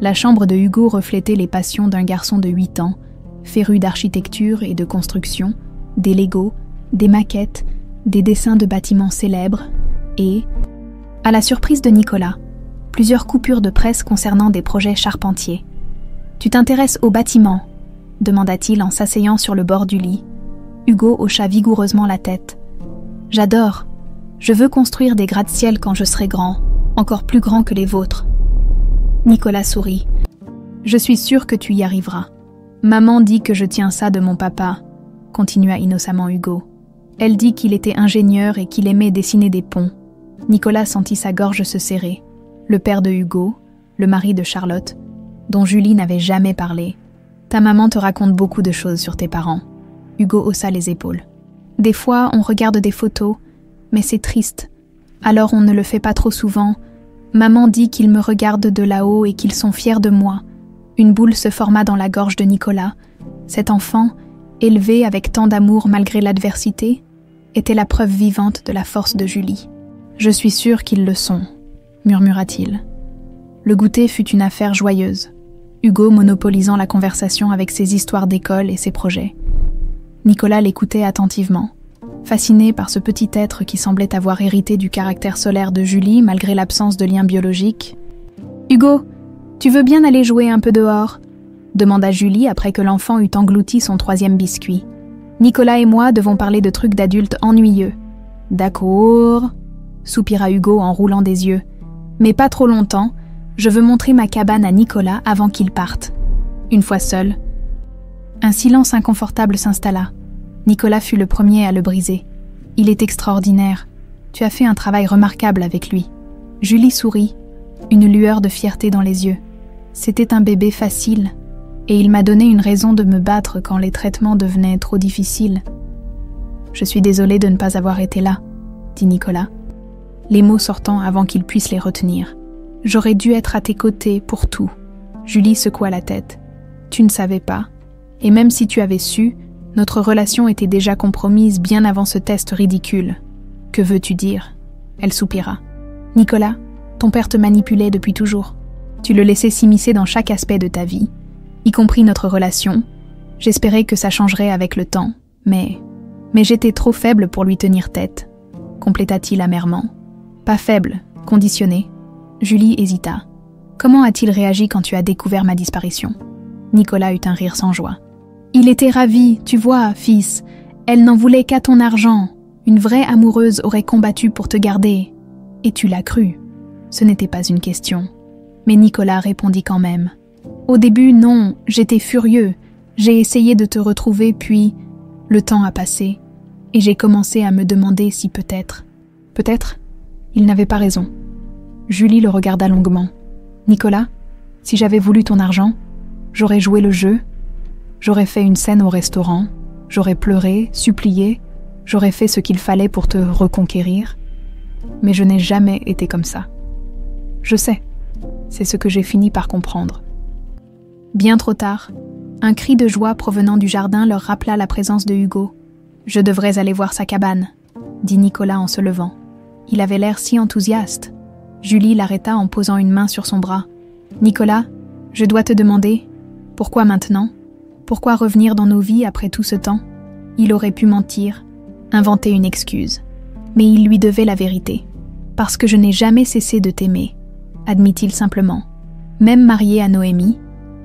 La chambre de Hugo reflétait les passions d'un garçon de 8 ans, féru d'architecture et de construction, des Legos, des maquettes, des dessins de bâtiments célèbres et, à la surprise de Nicolas, plusieurs coupures de presse concernant des projets charpentiers. « Tu t'intéresses aux bâtiments ?» demanda-t-il en s'asseyant sur le bord du lit. Hugo hocha vigoureusement la tête. « J'adore. Je veux construire des gratte-ciel quand je serai grand, encore plus grand que les vôtres. » Nicolas sourit. « Je suis sûre que tu y arriveras. Maman dit que je tiens ça de mon papa, » continua innocemment Hugo. Elle dit qu'il était ingénieur et qu'il aimait dessiner des ponts. Nicolas sentit sa gorge se serrer. Le père de Hugo, le mari de Charlotte, dont Julie n'avait jamais parlé. « Ta maman te raconte beaucoup de choses sur tes parents. » Hugo haussa les épaules. « Des fois, on regarde des photos, mais c'est triste. Alors on ne le fait pas trop souvent. Maman dit qu'ils me regardent de là-haut et qu'ils sont fiers de moi. » Une boule se forma dans la gorge de Nicolas. Cet enfant, élevé avec tant d'amour malgré l'adversité, était la preuve vivante de la force de Julie. « Je suis sûre qu'ils le sont, » murmura-t-il. Le goûter fut une affaire joyeuse, Hugo monopolisant la conversation avec ses histoires d'école et ses projets. Nicolas l'écoutait attentivement, fasciné par ce petit être qui semblait avoir hérité du caractère solaire de Julie malgré l'absence de lien biologique. « Hugo, tu veux bien aller jouer un peu dehors ?» demanda Julie après que l'enfant eut englouti son 3e biscuit. « Nicolas et moi devons parler de trucs d'adultes ennuyeux. »« D'accord, » soupira Hugo en roulant des yeux. « Mais pas trop longtemps, je veux montrer ma cabane à Nicolas avant qu'il parte. » Une fois seul, un silence inconfortable s'installa. Nicolas fut le premier à le briser. « Il est extraordinaire. Tu as fait un travail remarquable avec lui. » Julie sourit, une lueur de fierté dans les yeux. C'était un bébé facile, et il m'a donné une raison de me battre quand les traitements devenaient trop difficiles. « Je suis désolée de ne pas avoir été là, » dit Nicolas, les mots sortant avant qu'il puisse les retenir. « J'aurais dû être à tes côtés pour tout. » Julie secoua la tête. « Tu ne savais pas, et même si tu avais su, notre relation était déjà compromise bien avant ce test ridicule. Que veux-tu dire ?» Elle soupira. « Nicolas, ton père te manipulait depuis toujours. Tu le laissais s'immiscer dans chaque aspect de ta vie, y compris notre relation. J'espérais que ça changerait avec le temps, mais j'étais trop faible pour lui tenir tête, » compléta-t-il amèrement. « Pas faible, conditionné. » Julie hésita. « Comment a-t-il réagi quand tu as découvert ma disparition ?» Nicolas eut un rire sans joie. « Il était ravi, tu vois, fils. Elle n'en voulait qu'à ton argent. Une vraie amoureuse aurait combattu pour te garder. Et tu l'as cru. Ce n'était pas une question. » Mais Nicolas répondit quand même. « Au début, non, j'étais furieux. J'ai essayé de te retrouver, puis le temps a passé. Et j'ai commencé à me demander si peut-être... » Peut-être, il n'avait pas raison. Julie le regarda longuement. « Nicolas, si j'avais voulu ton argent, j'aurais joué le jeu, j'aurais fait une scène au restaurant, j'aurais pleuré, supplié, j'aurais fait ce qu'il fallait pour te reconquérir. Mais je n'ai jamais été comme ça. Je sais, c'est ce que j'ai fini par comprendre. » Bien trop tard, un cri de joie provenant du jardin leur rappela la présence de Hugo. « Je devrais aller voir sa cabane, » dit Nicolas en se levant. Il avait l'air si enthousiaste. Julie l'arrêta en posant une main sur son bras. « Nicolas, je dois te demander, pourquoi maintenant ? Pourquoi revenir dans nos vies après tout ce temps ?» Il aurait pu mentir, inventer une excuse. Mais il lui devait la vérité. « Parce que je n'ai jamais cessé de t'aimer », admit-il simplement. « Même marié à Noémie,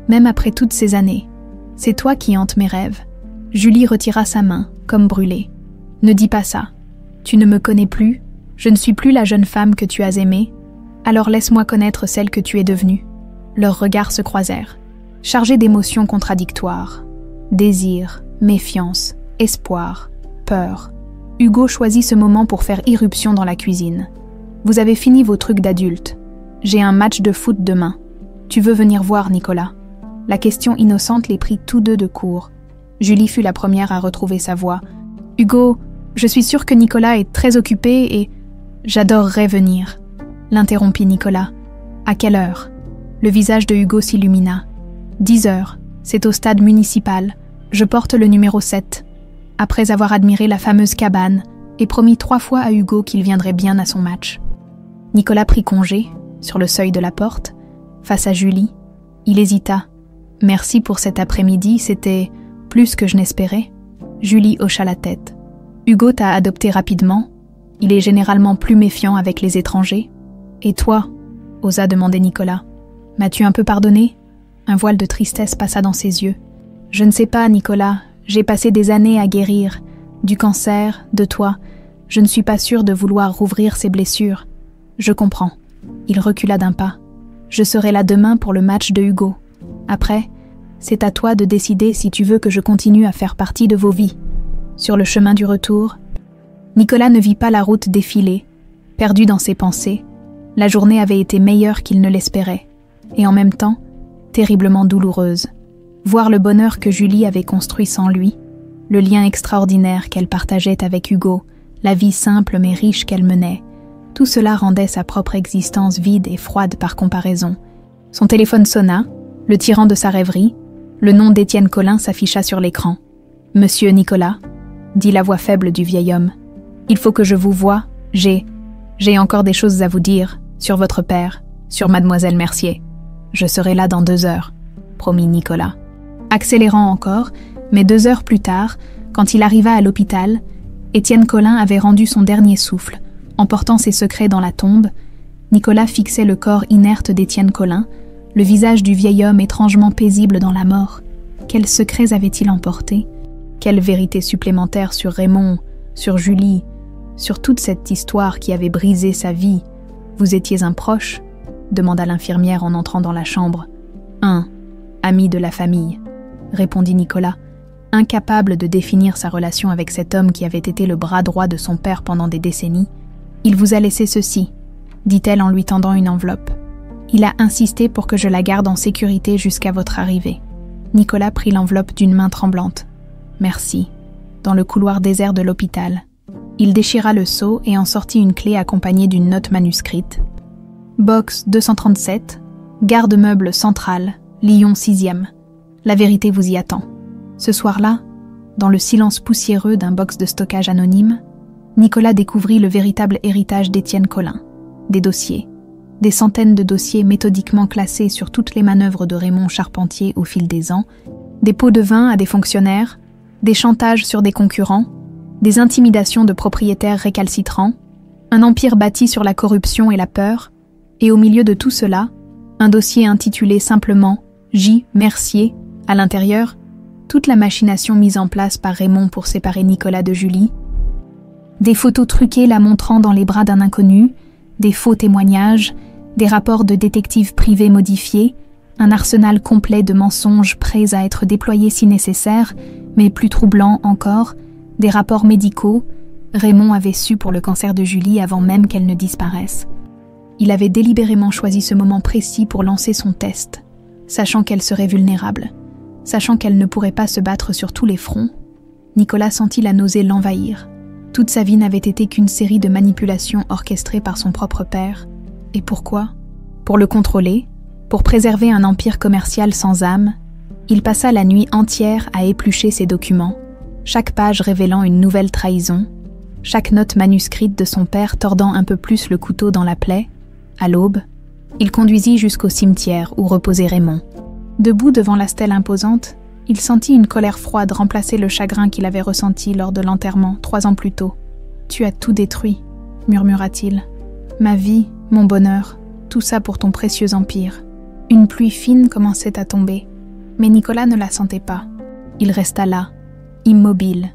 même après toutes ces années. C'est toi qui hantes mes rêves. » Julie retira sa main, comme brûlée. « Ne dis pas ça. Tu ne me connais plus, je ne suis plus la jeune femme que tu as aimée, alors laisse-moi connaître celle que tu es devenue. » Leurs regards se croisèrent, chargés d'émotions contradictoires. Désir, méfiance, espoir, peur, Hugo choisit ce moment pour faire irruption dans la cuisine. « Vous avez fini vos trucs d'adulte. J'ai un match de foot demain. Tu veux venir voir, Nicolas ?» La question innocente les prit tous deux de court. Julie fut la première à retrouver sa voix. « Hugo, je suis sûre que Nicolas est très occupé et... j'adorerais venir. » L'interrompit Nicolas. « À quelle heure ?» Le visage de Hugo s'illumina. « 10 heures. C'est au stade municipal. Je porte le numéro 7. » Après avoir admiré la fameuse cabane et promis 3 fois à Hugo qu'il viendrait bien à son match. Nicolas prit congé, sur le seuil de la porte, face à Julie. Il hésita. « Merci pour cet après-midi, c'était plus que je n'espérais. » Julie hocha la tête. « Hugo t'a adopté rapidement. Il est généralement plus méfiant avec les étrangers. »« Et toi ?» osa demander Nicolas. « M'as-tu un peu pardonné ?» Un voile de tristesse passa dans ses yeux. « Je ne sais pas, Nicolas. J'ai passé des années à guérir. Du cancer, de toi. Je ne suis pas sûre de vouloir rouvrir ces blessures. Je comprends. » Il recula d'un pas. « Je serai là demain pour le match de Hugo. Après, c'est à toi de décider si tu veux que je continue à faire partie de vos vies. » Sur le chemin du retour, Nicolas ne vit pas la route défiler. Perdu dans ses pensées, la journée avait été meilleure qu'il ne l'espérait, et en même temps, terriblement douloureuse. Voir le bonheur que Julie avait construit sans lui, le lien extraordinaire qu'elle partageait avec Hugo, la vie simple mais riche qu'elle menait, tout cela rendait sa propre existence vide et froide par comparaison. Son téléphone sonna, le tirant de sa rêverie, le nom d'Étienne Collin s'afficha sur l'écran. « Monsieur Nicolas » dit la voix faible du vieil homme. « Il faut que je vous voie, j'ai encore des choses à vous dire, sur votre père, sur mademoiselle Mercier. Je serai là dans 2 heures, promit Nicolas. » Accélérant encore, mais 2 heures plus tard, quand il arriva à l'hôpital, Étienne Collin avait rendu son dernier souffle. Emportant ses secrets dans la tombe, Nicolas fixait le corps inerte d'Étienne Collin, le visage du vieil homme étrangement paisible dans la mort. Quels secrets avait-il emportés? Quelle vérité supplémentaire sur Raymond, sur Julie, sur toute cette histoire qui avait brisé sa vie? « Vous étiez un proche ?» demanda l'infirmière en entrant dans la chambre. « Un, ami de la famille », répondit Nicolas, incapable de définir sa relation avec cet homme qui avait été le bras droit de son père pendant des décennies. « Il vous a laissé ceci », dit-elle en lui tendant une enveloppe. « Il a insisté pour que je la garde en sécurité jusqu'à votre arrivée. » Nicolas prit l'enveloppe d'une main tremblante. « Merci. » Dans le couloir désert de l'hôpital. Il déchira le sceau et en sortit une clé accompagnée d'une note manuscrite. « Box 237, garde-meuble central, Lyon 6e. La vérité vous y attend. » Ce soir-là, dans le silence poussiéreux d'un box de stockage anonyme, Nicolas découvrit le véritable héritage d'Étienne Collin. Des dossiers. Des centaines de dossiers méthodiquement classés sur toutes les manœuvres de Raymond Charpentier au fil des ans, des pots de vin à des fonctionnaires, des chantages sur des concurrents, des intimidations de propriétaires récalcitrants, un empire bâti sur la corruption et la peur, et au milieu de tout cela, un dossier intitulé simplement J. Mercier, à l'intérieur, toute la machination mise en place par Raymond pour séparer Nicolas de Julie, des photos truquées la montrant dans les bras d'un inconnu, des faux témoignages, des rapports de détectives privés modifiés, un arsenal complet de mensonges prêts à être déployés si nécessaire, mais plus troublants encore, des rapports médicaux. Raymond avait su pour le cancer de Julie avant même qu'elle ne disparaisse. Il avait délibérément choisi ce moment précis pour lancer son test, sachant qu'elle serait vulnérable, sachant qu'elle ne pourrait pas se battre sur tous les fronts. Nicolas sentit la nausée l'envahir. Toute sa vie n'avait été qu'une série de manipulations orchestrées par son propre père. Et pourquoi? Pour le contrôler, pour préserver un empire commercial sans âme, il passa la nuit entière à éplucher ses documents, chaque page révélant une nouvelle trahison, chaque note manuscrite de son père tordant un peu plus le couteau dans la plaie. À l'aube, il conduisit jusqu'au cimetière où reposait Raymond. Debout devant la stèle imposante, il sentit une colère froide remplacer le chagrin qu'il avait ressenti lors de l'enterrement 3 ans plus tôt. « Tu as tout détruit », murmura-t-il. « Ma vie, mon bonheur, tout ça pour ton précieux empire. » Une pluie fine commençait à tomber, mais Nicolas ne la sentait pas. Il resta là, immobile,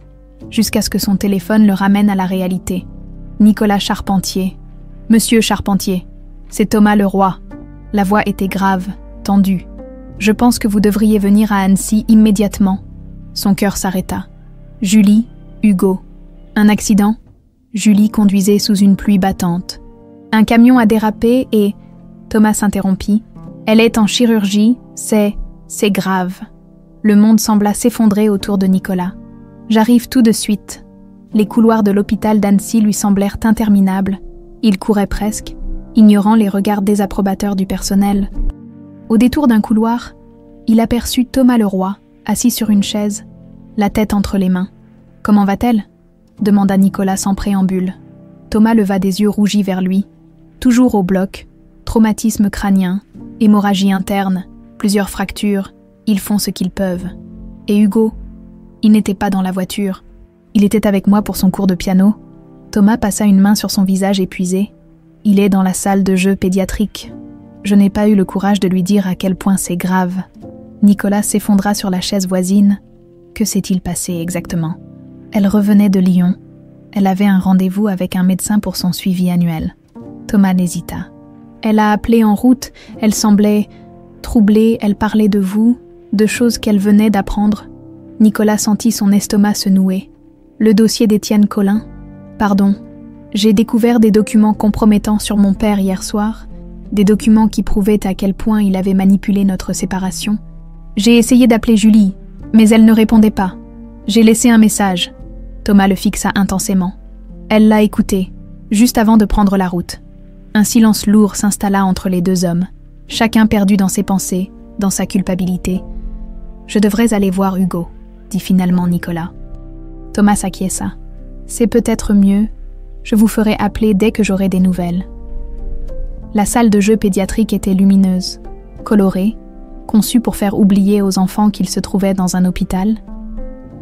jusqu'à ce que son téléphone le ramène à la réalité. Nicolas Charpentier. « Monsieur Charpentier, c'est Thomas Leroy. » La voix était grave, tendue. « Je pense que vous devriez venir à Annecy immédiatement. » Son cœur s'arrêta. « Julie, Hugo. Un accident. Julie conduisait sous une pluie battante. Un camion a dérapé et... Thomas s'interrompit. Elle est en chirurgie, c'est grave. Le monde sembla s'effondrer autour de Nicolas. J'arrive tout de suite. Les couloirs de l'hôpital d'Annecy lui semblèrent interminables. Il courait presque, ignorant les regards désapprobateurs du personnel. Au détour d'un couloir, il aperçut Thomas Leroy, assis sur une chaise, la tête entre les mains. « Comment va-t-elle » demanda Nicolas sans préambule. Thomas leva des yeux rougis vers lui. Toujours au bloc, traumatisme crânien, hémorragie interne, plusieurs fractures, ils font ce qu'ils peuvent. Et Hugo, il n'était pas dans la voiture. Il était avec moi pour son cours de piano. Thomas passa une main sur son visage épuisé. Il est dans la salle de jeu pédiatrique. Je n'ai pas eu le courage de lui dire à quel point c'est grave. Nicolas s'effondra sur la chaise voisine. Que s'est-il passé exactement ? Elle revenait de Lyon. Elle avait un rendez-vous avec un médecin pour son suivi annuel. Thomas hésita. Elle a appelé en route, elle semblait troublée, elle parlait de vous, de choses qu'elle venait d'apprendre. Nicolas sentit son estomac se nouer. Le dossier d'Étienne Collin. Pardon, j'ai découvert des documents compromettants sur mon père hier soir, des documents qui prouvaient à quel point il avait manipulé notre séparation. J'ai essayé d'appeler Julie, mais elle ne répondait pas. J'ai laissé un message. Thomas le fixa intensément. Elle l'a écouté, juste avant de prendre la route. Un silence lourd s'installa entre les deux hommes, chacun perdu dans ses pensées, dans sa culpabilité. « Je devrais aller voir Hugo », dit finalement Nicolas. Thomas s'acquiesça. « C'est peut-être mieux. Je vous ferai appeler dès que j'aurai des nouvelles. » La salle de jeu pédiatrique était lumineuse, colorée, conçue pour faire oublier aux enfants qu'ils se trouvaient dans un hôpital.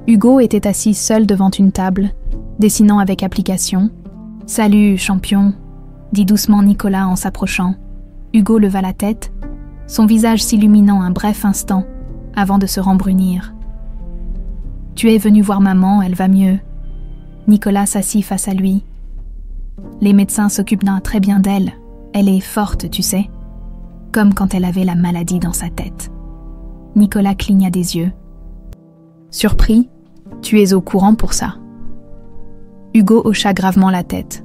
Hugo était assis seul devant une table, dessinant avec application. « Salut, champion », dit doucement Nicolas en s'approchant. Hugo leva la tête, son visage s'illuminant un bref instant, avant de se rembrunir. « Tu es venu voir maman, elle va mieux. » Nicolas s'assit face à lui. « Les médecins s'occupent très bien d'elle. Elle est forte, tu sais. Comme quand elle avait la maladie dans sa tête. » Nicolas cligna des yeux. « Surpris, tu es au courant pour ça. » Hugo hocha gravement la tête.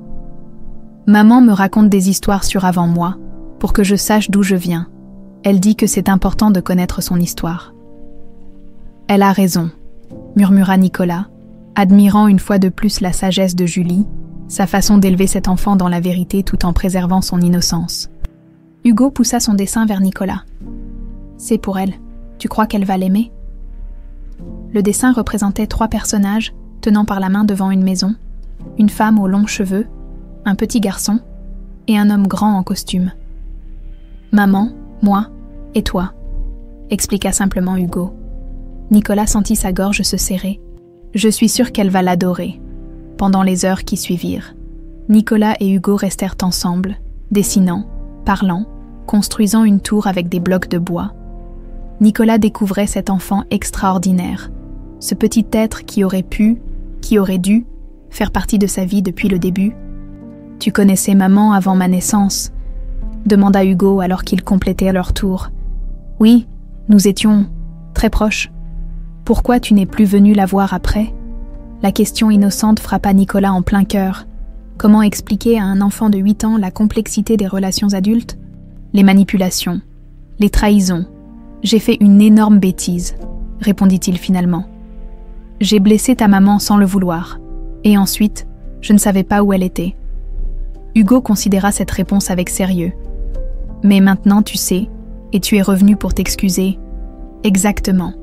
« Maman me raconte des histoires sur avant moi, pour que je sache d'où je viens. Elle dit que c'est important de connaître son histoire. » « Elle a raison, » murmura Nicolas, admirant une fois de plus la sagesse de Julie, sa façon d'élever cet enfant dans la vérité tout en préservant son innocence. Hugo poussa son dessin vers Nicolas. « C'est pour elle. Tu crois qu'elle va l'aimer ?» Le dessin représentait 3 personnages tenant par la main devant une maison, une femme aux longs cheveux, un petit garçon et un homme grand en costume. « Maman, moi et toi », expliqua simplement Hugo. Nicolas sentit sa gorge se serrer. « Je suis sûr qu'elle va l'adorer. » Pendant les heures qui suivirent, Nicolas et Hugo restèrent ensemble, dessinant, parlant, construisant une tour avec des blocs de bois. Nicolas découvrait cet enfant extraordinaire, ce petit être qui aurait pu, qui aurait dû, faire partie de sa vie depuis le début. « Tu connaissais maman avant ma naissance ?» demanda Hugo alors qu'ils complétaient leur tour. « Oui, nous étions très proches. Pourquoi tu n'es plus venu la voir après ?» La question innocente frappa Nicolas en plein cœur. Comment expliquer à un enfant de 8 ans la complexité des relations adultes ? Les manipulations, les trahisons. « J'ai fait une énorme bêtise », répondit-il finalement. « J'ai blessé ta maman sans le vouloir. Et ensuite, je ne savais pas où elle était. » Hugo considéra cette réponse avec sérieux. « Mais maintenant tu sais, et tu es revenu pour t'excuser. » « Exactement.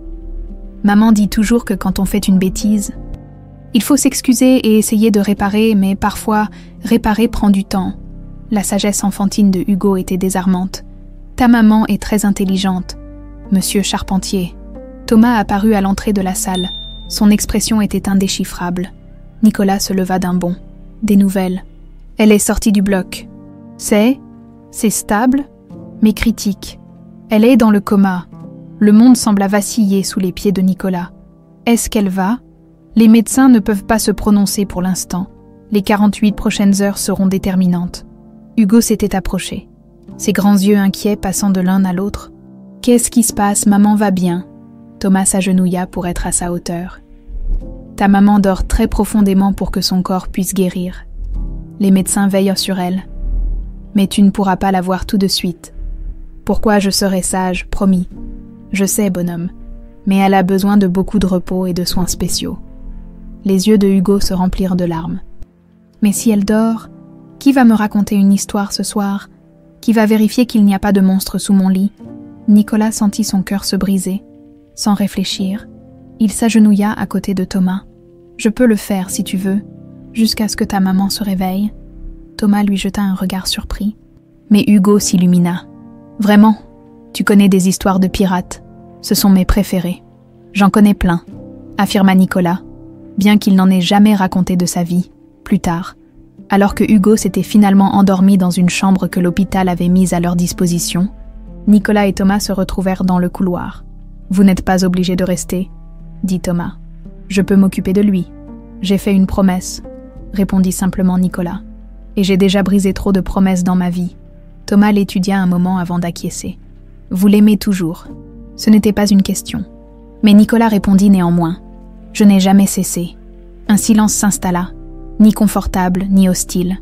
Maman dit toujours que quand on fait une bêtise, il faut s'excuser et essayer de réparer, mais parfois, réparer prend du temps. » La sagesse enfantine de Hugo était désarmante. « Ta maman est très intelligente. Monsieur Charpentier. » Thomas apparut à l'entrée de la salle. Son expression était indéchiffrable. Nicolas se leva d'un bond. « Des nouvelles. Elle est sortie du bloc. » C'est stable, mais critique. Elle est dans le coma. Le monde sembla vaciller sous les pieds de Nicolas. Est-ce qu'elle va ? Les médecins ne peuvent pas se prononcer pour l'instant. Les 48 prochaines heures seront déterminantes. Hugo s'était approché, ses grands yeux inquiets passant de l'un à l'autre. « Qu'est-ce qui se passe ? Maman va bien ?» Thomas s'agenouilla pour être à sa hauteur. « Ta maman dort très profondément pour que son corps puisse guérir. Les médecins veillent sur elle. Mais tu ne pourras pas la voir tout de suite. Pourquoi je serai sage, promis. Je sais, bonhomme, mais elle a besoin de beaucoup de repos et de soins spéciaux. Les yeux de Hugo se remplirent de larmes. Mais si elle dort, qui va me raconter une histoire ce soir? Qui va vérifier qu'il n'y a pas de monstre sous mon lit? Nicolas sentit son cœur se briser. Sans réfléchir, il s'agenouilla à côté de Thomas. « Je peux le faire si tu veux, jusqu'à ce que ta maman se réveille. » Thomas lui jeta un regard surpris. Mais Hugo s'illumina. « Vraiment, tu connais des histoires de pirates. Ce sont mes préférés. J'en connais plein, » affirma Nicolas, bien qu'il n'en ait jamais raconté de sa vie, plus tard, alors que Hugo s'était finalement endormi dans une chambre que l'hôpital avait mise à leur disposition. Nicolas et Thomas se retrouvèrent dans le couloir. « Vous n'êtes pas obligés de rester, » dit Thomas. « Je peux m'occuper de lui. J'ai fait une promesse, » répondit simplement Nicolas. « Et j'ai déjà brisé trop de promesses dans ma vie. » Thomas l'étudia un moment avant d'acquiescer. « Vous l'aimez toujours. » Ce n'était pas une question. Mais Nicolas répondit néanmoins. « Je n'ai jamais cessé. » Un silence s'installa, ni confortable, ni hostile.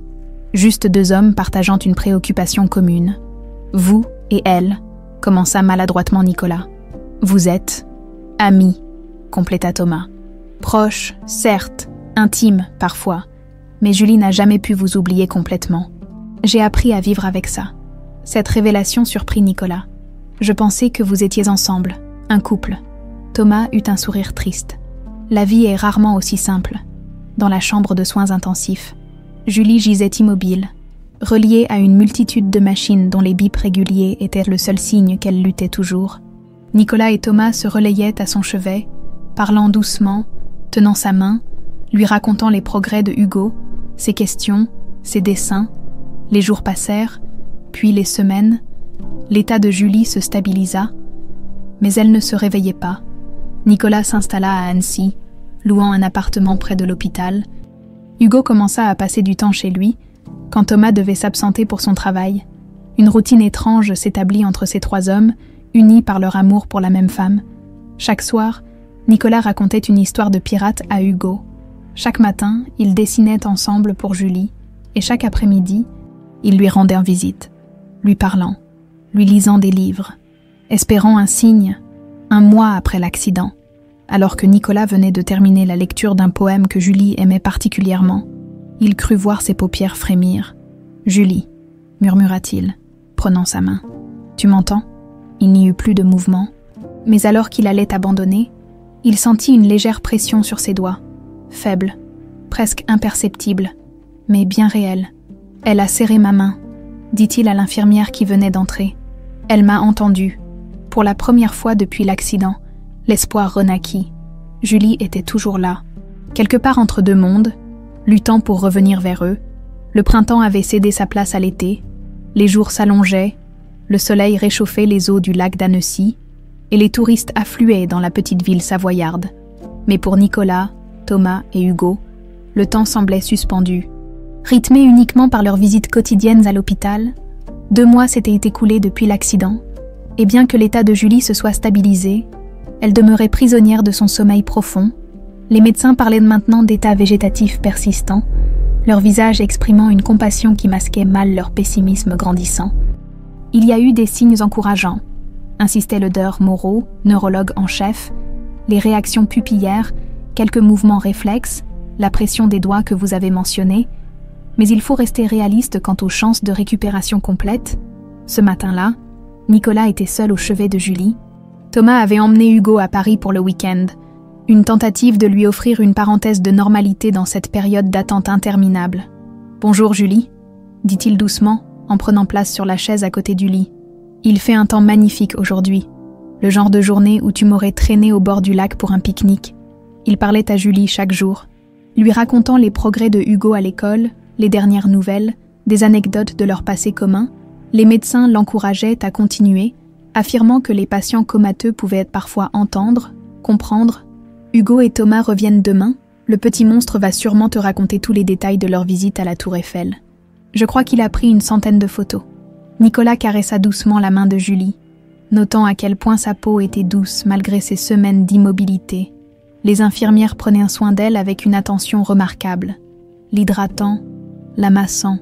Juste deux hommes partageant une préoccupation commune. « Vous et elle, » commença maladroitement Nicolas. « Vous êtes amis, » compléta Thomas. « Proches, certes, intimes parfois, mais Julie n'a jamais pu vous oublier complètement. J'ai appris à vivre avec ça. » Cette révélation surprit Nicolas. « Je pensais que vous étiez ensemble, un couple. » Thomas eut un sourire triste. La vie est rarement aussi simple. Dans la chambre de soins intensifs, Julie gisait immobile, reliée à une multitude de machines dont les bips réguliers étaient le seul signe qu'elle luttait toujours. Nicolas et Thomas se relayaient à son chevet, parlant doucement, tenant sa main, lui racontant les progrès de Hugo, ses questions, ses dessins. Les jours passèrent, puis les semaines. L'état de Julie se stabilisa, mais elle ne se réveillait pas. Nicolas s'installa à Annecy, louant un appartement près de l'hôpital. Hugo commença à passer du temps chez lui, quand Thomas devait s'absenter pour son travail. Une routine étrange s'établit entre ces trois hommes, unis par leur amour pour la même femme. Chaque soir, Nicolas racontait une histoire de pirate à Hugo. Chaque matin, ils dessinaient ensemble pour Julie, et chaque après-midi, ils lui rendaient visite, lui parlant, lui lisant des livres, espérant un signe, un mois après l'accident. Alors que Nicolas venait de terminer la lecture d'un poème que Julie aimait particulièrement, il crut voir ses paupières frémir. « Julie, » murmura-t-il, prenant sa main. « Tu m'entends » Il n'y eut plus de mouvement, mais alors qu'il allait abandonner, il sentit une légère pression sur ses doigts, faible, presque imperceptible, mais bien réelle. « Elle a serré ma main », dit-il à l'infirmière qui venait d'entrer. « Elle m'a entendu. Pour la première fois depuis l'accident, l'espoir renaquit. Julie était toujours là, quelque part entre deux mondes, luttant pour revenir vers eux. Le printemps avait cédé sa place à l'été, les jours s'allongeaient, le soleil réchauffait les eaux du lac d'Annecy, et les touristes affluaient dans la petite ville savoyarde. Mais pour Nicolas, Thomas et Hugo, le temps semblait suspendu. Rythmés uniquement par leurs visites quotidiennes à l'hôpital, 2 mois s'étaient écoulés depuis l'accident, et bien que l'état de Julie se soit stabilisé, elle demeurait prisonnière de son sommeil profond. Les médecins parlaient maintenant d'état végétatif persistant, leur visage exprimant une compassion qui masquait mal leur pessimisme grandissant. Il y a eu des signes encourageants, insistait le Dr Moreau, neurologue en chef, les réactions pupillaires, quelques mouvements réflexes, la pression des doigts que vous avez mentionnée, mais il faut rester réaliste quant aux chances de récupération complète. Ce matin-là, Nicolas était seul au chevet de Julie. Thomas avait emmené Hugo à Paris pour le week-end, une tentative de lui offrir une parenthèse de normalité dans cette période d'attente interminable. « Bonjour Julie », dit-il doucement, en prenant place sur la chaise à côté du lit. « Il fait un temps magnifique aujourd'hui, le genre de journée où tu m'aurais traîné au bord du lac pour un pique-nique. » Il parlait à Julie chaque jour, lui racontant les progrès de Hugo à l'école, les dernières nouvelles, des anecdotes de leur passé commun. Les médecins l'encourageaient à continuer, affirmant que les patients comateux pouvaient parfois entendre, comprendre. « Hugo et Thomas reviennent demain. Le petit monstre va sûrement te raconter tous les détails de leur visite à la Tour Eiffel. Je crois qu'il a pris une centaine de photos. » Nicolas caressa doucement la main de Julie, notant à quel point sa peau était douce malgré ses semaines d'immobilité. Les infirmières prenaient un soin d'elle avec une attention remarquable, l'hydratant, la massant,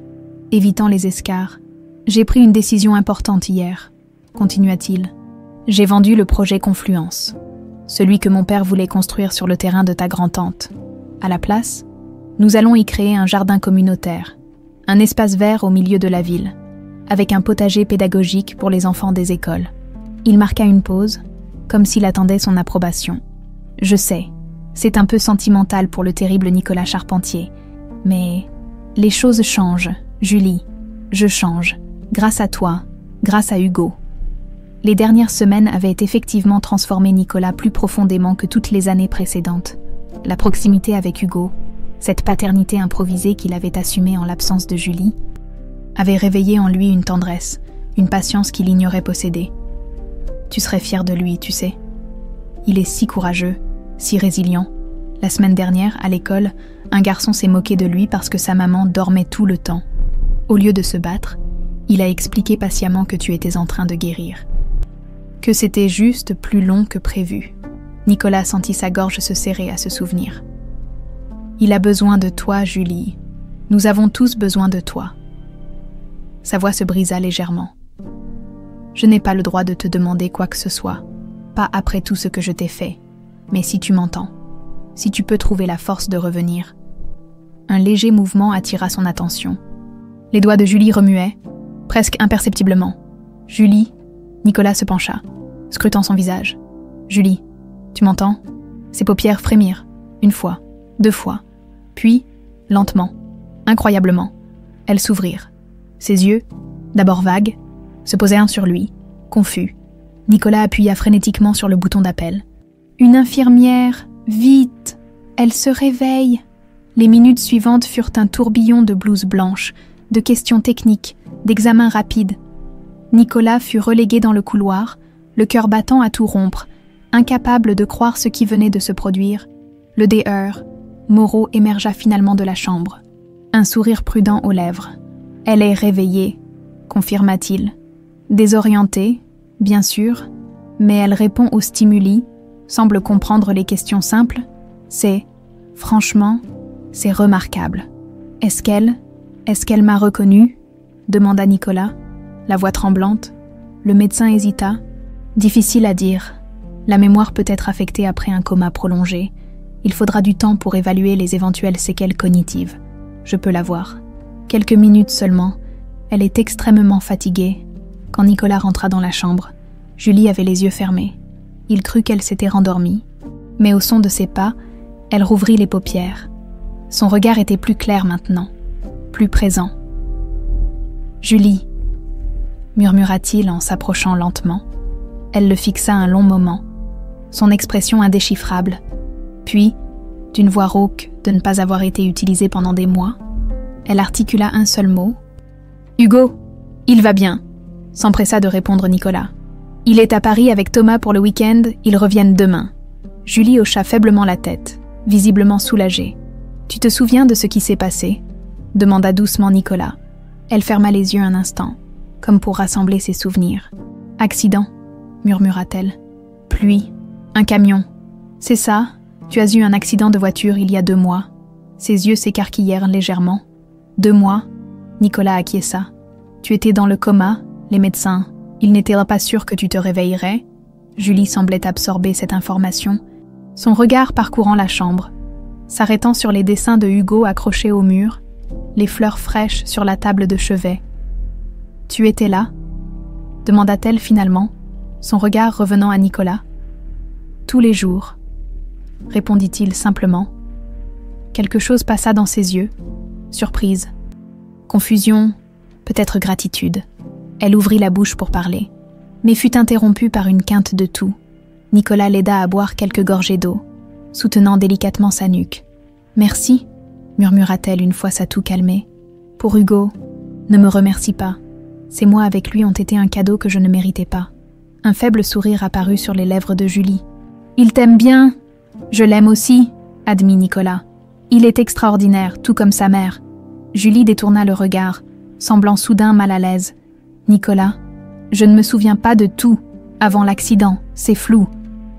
évitant les escarres. « J'ai pris une décision importante hier, » continua-t-il. « J'ai vendu le projet Confluence, celui que mon père voulait construire sur le terrain de ta grand-tante. À la place, nous allons y créer un jardin communautaire, un espace vert au milieu de la ville, avec un potager pédagogique pour les enfants des écoles. » Il marqua une pause, comme s'il attendait son approbation. « Je sais, c'est un peu sentimental pour le terrible Nicolas Charpentier, mais les choses changent, Julie. Je change, grâce à toi, grâce à Hugo. » Les dernières semaines avaient effectivement transformé Nicolas plus profondément que toutes les années précédentes. La proximité avec Hugo, cette paternité improvisée qu'il avait assumée en l'absence de Julie, avait réveillé en lui une tendresse, une patience qu'il ignorait posséder. Tu serais fier de lui, tu sais. Il est si courageux, si résilient. La semaine dernière, à l'école, un garçon s'est moqué de lui parce que sa maman dormait tout le temps. Au lieu de se battre, il a expliqué patiemment que tu étais en train de guérir. Que c'était juste plus long que prévu. Nicolas sentit sa gorge se serrer à ce souvenir. Il a besoin de toi, Julie. Nous avons tous besoin de toi. Sa voix se brisa légèrement. Je n'ai pas le droit de te demander quoi que ce soit, pas après tout ce que je t'ai fait, mais si tu m'entends, si tu peux trouver la force de revenir. Un léger mouvement attira son attention. Les doigts de Julie remuaient, presque imperceptiblement. Julie, Nicolas se pencha, scrutant son visage. Julie, tu m'entends? Ses paupières frémirent, une fois, deux fois, puis, lentement, incroyablement, elles s'ouvrirent. Ses yeux, d'abord vagues, se posaient un sur lui, confus. Nicolas appuya frénétiquement sur le bouton d'appel. Une infirmière, vite! Elle se réveille! Les minutes suivantes furent un tourbillon de blouses blanches, de questions techniques, d'examens rapides. Nicolas fut relégué dans le couloir, le cœur battant à tout rompre, incapable de croire ce qui venait de se produire. Le DR, Moreau émergea finalement de la chambre, un sourire prudent aux lèvres. « Elle est réveillée », confirma-t-il. Désorientée, bien sûr, mais elle répond aux stimuli, semble comprendre les questions simples. Franchement, c'est remarquable. Est-ce qu'elle m'a reconnu ?» demanda Nicolas, la voix tremblante. Le médecin hésita. Difficile à dire. La mémoire peut être affectée après un coma prolongé. Il faudra du temps pour évaluer les éventuelles séquelles cognitives. Je peux la voir. Quelques minutes seulement. Elle est extrêmement fatiguée. Quand Nicolas rentra dans la chambre, Julie avait les yeux fermés. Il crut qu'elle s'était rendormie. Mais au son de ses pas, elle rouvrit les paupières. Son regard était plus clair maintenant, plus présent. « Julie », murmura-t-il en s'approchant lentement. Elle le fixa un long moment, son expression indéchiffrable. Puis, d'une voix rauque de ne pas avoir été utilisée pendant des mois, elle articula un seul mot. « Hugo, il va bien », s'empressa de répondre Nicolas. « Il est à Paris avec Thomas pour le week-end, ils reviennent demain. » Julie hocha faiblement la tête, visiblement soulagée. « Tu te souviens de ce qui s'est passé ?» demanda doucement Nicolas. Elle ferma les yeux un instant, comme pour rassembler ses souvenirs. « Accident », murmura-t-elle. « Pluie, un camion. C'est ça, tu as eu un accident de voiture il y a 2 mois. » Ses yeux s'écarquillèrent légèrement. « 2 mois ?» Nicolas acquiesça. « Tu étais dans le coma, les médecins. Ils n'étaient pas sûrs que tu te réveillerais. » Julie semblait absorber cette information, son regard parcourant la chambre, s'arrêtant sur les dessins de Hugo accrochés au mur, les fleurs fraîches sur la table de chevet. « Tu étais là ?» demanda-t-elle finalement, son regard revenant à Nicolas. « Tous les jours », répondit-il simplement. Quelque chose passa dans ses yeux, surprise, confusion, peut-être gratitude. Elle ouvrit la bouche pour parler, mais fut interrompue par une quinte de toux. Nicolas l'aida à boire quelques gorgées d'eau, soutenant délicatement sa nuque. « Merci », murmura-t-elle une fois sa toux calmée. « Pour Hugo, ne me remercie pas. Ces mois avec lui ont été un cadeau que je ne méritais pas. » Un faible sourire apparut sur les lèvres de Julie. « Il t'aime bien. Je l'aime aussi, » admit Nicolas. « Il est extraordinaire, tout comme sa mère. » Julie détourna le regard, semblant soudain mal à l'aise. « Nicolas, je ne me souviens pas de tout. Avant l'accident, c'est flou.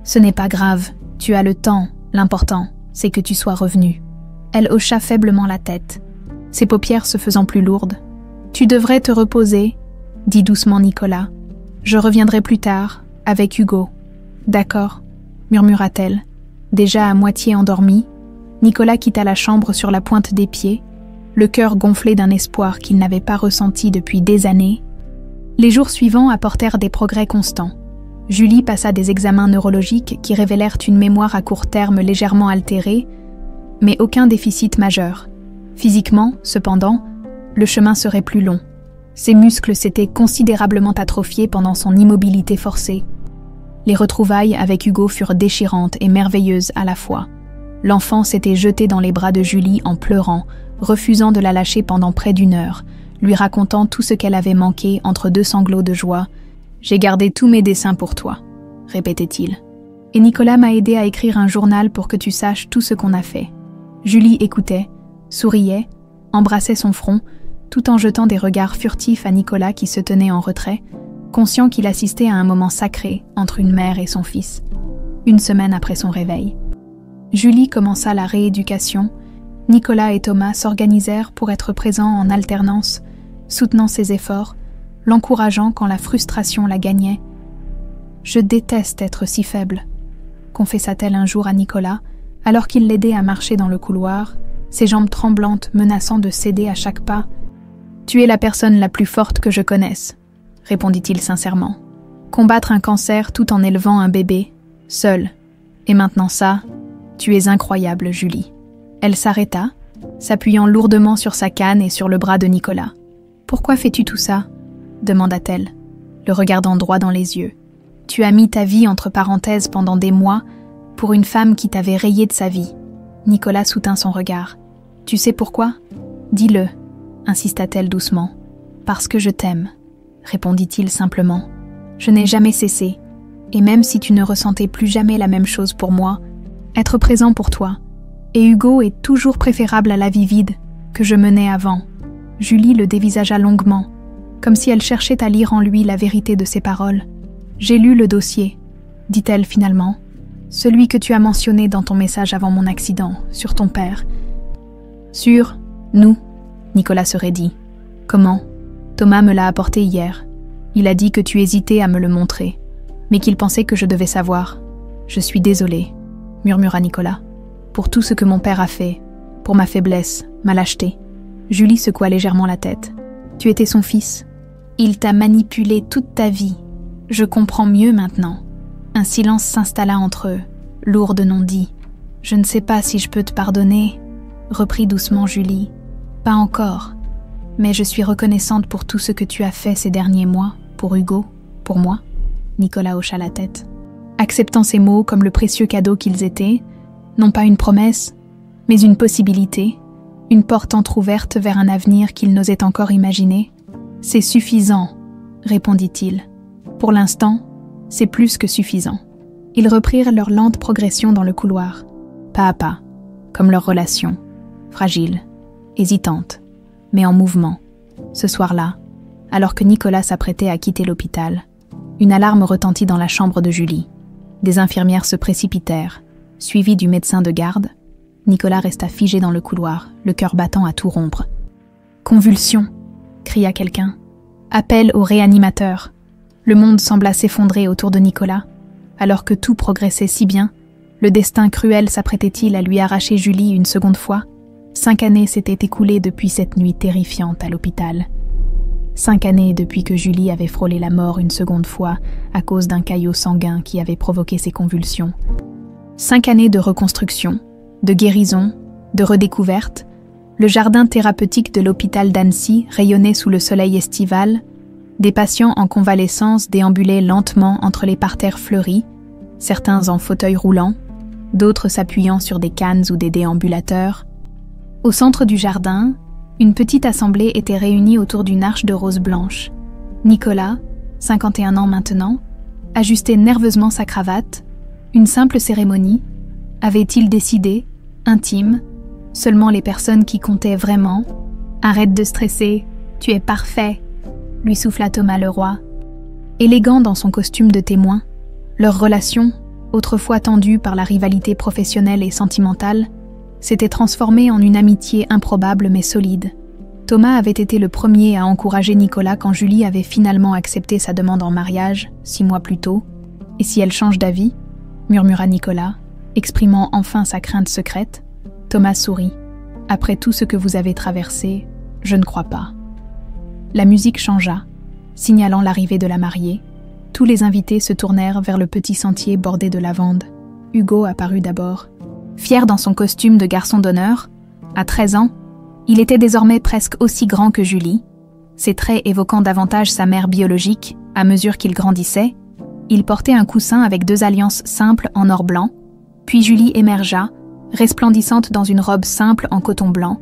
Ce n'est pas grave, tu as le temps, L'important, c'est que tu sois revenu. Elle hocha faiblement la tête, ses paupières se faisant plus lourdes. Tu devrais te reposer, dit doucement Nicolas. Je reviendrai plus tard, avec Hugo. D'accord, murmura-t-elle. Déjà à moitié endormie, Nicolas quitta la chambre sur la pointe des pieds, le cœur gonflé d'un espoir qu'il n'avait pas ressenti depuis des années. Les jours suivants apportèrent des progrès constants. Julie passa des examens neurologiques qui révélèrent une mémoire à court terme légèrement altérée, mais aucun déficit majeur. Physiquement, cependant, le chemin serait plus long. Ses muscles s'étaient considérablement atrophiés pendant son immobilité forcée. Les retrouvailles avec Hugo furent déchirantes et merveilleuses à la fois. L'enfant s'était jeté dans les bras de Julie en pleurant, refusant de la lâcher pendant près d'1 heure, lui racontant tout ce qu'elle avait manqué entre 2 sanglots de joie. « J'ai gardé tous mes dessins pour toi », répétait-il. « Et Nicolas m'a aidé à écrire un journal pour que tu saches tout ce qu'on a fait. » Julie écoutait, souriait, embrassait son front, tout en jetant des regards furtifs à Nicolas qui se tenait en retrait, conscient qu'il assistait à un moment sacré entre une mère et son fils. 1 semaine après son réveil. Julie commença la rééducation. Nicolas et Thomas s'organisèrent pour être présents en alternance, soutenant ses efforts, l'encourageant quand la frustration la gagnait. « Je déteste être si faible », confessa-t-elle un jour à Nicolas, alors qu'il l'aidait à marcher dans le couloir, ses jambes tremblantes menaçant de céder à chaque pas. « Tu es la personne la plus forte que je connaisse », répondit-il sincèrement. « Combattre un cancer tout en élevant un bébé, seul. Et maintenant ça, tu es incroyable, Julie. » Elle s'arrêta, s'appuyant lourdement sur sa canne et sur le bras de Nicolas. « Pourquoi fais-tu tout ça ?» demanda-t-elle, le regardant droit dans les yeux. « Tu as mis ta vie entre parenthèses pendant des mois pour une femme qui t'avait rayé de sa vie. » Nicolas soutint son regard. « Tu sais pourquoi ? Dis-le, » insista-t-elle doucement. « Parce que je t'aime, » répondit-il simplement. « Je n'ai jamais cessé, et même si tu ne ressentais plus jamais la même chose pour moi, être présent pour toi. Et Hugo est toujours préférable à la vie vide que je menais avant. » Julie le dévisagea longuement, comme si elle cherchait à lire en lui la vérité de ses paroles. « J'ai lu le dossier, » dit-elle finalement. « Celui que tu as mentionné dans ton message avant mon accident, sur ton père. »« Sur nous », Nicolas se raidit. « Comment ? Thomas me l'a apporté hier. Il a dit que tu hésitais à me le montrer, mais qu'il pensait que je devais savoir. Je suis désolée, » murmura Nicolas. « Pour tout ce que mon père a fait, pour ma faiblesse, ma lâcheté. » Julie secoua légèrement la tête. « Tu étais son fils. Il t'a manipulé toute ta vie. Je comprends mieux maintenant. » Un silence s'installa entre eux, lourd de non-dits. « Je ne sais pas si je peux te pardonner, » reprit doucement Julie. « Pas encore. Mais je suis reconnaissante pour tout ce que tu as fait ces derniers mois, pour Hugo, pour moi. » Nicolas hocha la tête, acceptant ces mots comme le précieux cadeau qu'ils étaient, non pas une promesse, mais une possibilité, une porte entr'ouverte vers un avenir qu'il n'osait encore imaginer. « C'est suffisant, » répondit-il. « Pour l'instant, c'est plus que suffisant. » Ils reprirent leur lente progression dans le couloir, pas à pas, comme leur relation, fragile, hésitante, mais en mouvement. Ce soir-là, alors que Nicolas s'apprêtait à quitter l'hôpital, une alarme retentit dans la chambre de Julie. Des infirmières se précipitèrent, suivies du médecin de garde. Nicolas resta figé dans le couloir, le cœur battant à tout rompre. « Convulsion !» cria quelqu'un. « Appel au réanimateur !» Le monde sembla s'effondrer autour de Nicolas. Alors que tout progressait si bien, le destin cruel s'apprêtait-il à lui arracher Julie une seconde fois ? 5 années s'étaient écoulées depuis cette nuit terrifiante à l'hôpital. 5 années depuis que Julie avait frôlé la mort une seconde fois à cause d'un caillot sanguin qui avait provoqué ses convulsions. 5 années de reconstruction, de guérison, de redécouverte. Le jardin thérapeutique de l'hôpital d'Annecy rayonnait sous le soleil estival. Des patients en convalescence déambulaient lentement entre les parterres fleuris, certains en fauteuil roulant, d'autres s'appuyant sur des cannes ou des déambulateurs. Au centre du jardin, une petite assemblée était réunie autour d'une arche de roses blanches. Nicolas, 51 ans maintenant, ajustait nerveusement sa cravate. Une simple cérémonie. Avait-il décidé, intime, seulement les personnes qui comptaient vraiment. « Arrête de stresser, tu es parfait !» lui souffla Thomas Leroy. Élégant dans son costume de témoin, leur relation, autrefois tendue par la rivalité professionnelle et sentimentale, s'était transformée en une amitié improbable mais solide. Thomas avait été le premier à encourager Nicolas quand Julie avait finalement accepté sa demande en mariage, 6 mois plus tôt. « Et si elle change d'avis ?» murmura Nicolas, exprimant enfin sa crainte secrète. Thomas sourit. « Après tout ce que vous avez traversé, je ne crois pas. » La musique changea, signalant l'arrivée de la mariée. Tous les invités se tournèrent vers le petit sentier bordé de lavande. Hugo apparut d'abord. Fier dans son costume de garçon d'honneur, à 13 ans, il était désormais presque aussi grand que Julie. Ses traits évoquant davantage sa mère biologique, à mesure qu'il grandissait, il portait un coussin avec 2 alliances simples en or blanc, puis Julie émergea, resplendissante dans une robe simple en coton blanc.